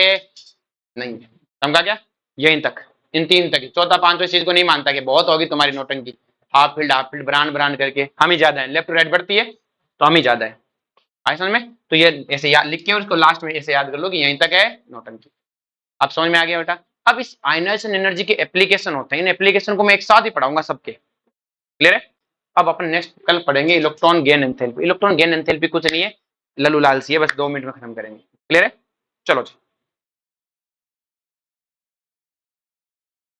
नहीं है। समझा क्या, यहीं तक, इन तीन तक। चौथा पांचवा चीज को नहीं मानता कि बहुत होगी तुम्हारी नौटंकी, हाफ फील्ड ब्रांड ब्रांड करके, हम ही ज्यादा है, लेफ्ट राइट बढ़ती है तो हम ही ज्यादा है। आए समझ में, तो ये ऐसे याद लिख के उसको लास्ट में ऐसे याद कर लो कि यहीं तक है नौटंकी। अब समझ में आ गया बेटा। अब इस आयनाइजेशन एनर्जी के एप्लीकेशन होते हैं, इन एप्लीकेशन को मैं एक साथ ही पढ़ाऊंगा सबके, क्लियर है। अब अपन नेक्स्ट कल पढ़ेंगे electron gain enthalpy. Electron gain enthalpy कुछ नहीं है, लल्लू लाल सी है, बस 2 मिनट में खत्म करेंगे, क्लियर है। चलो जी।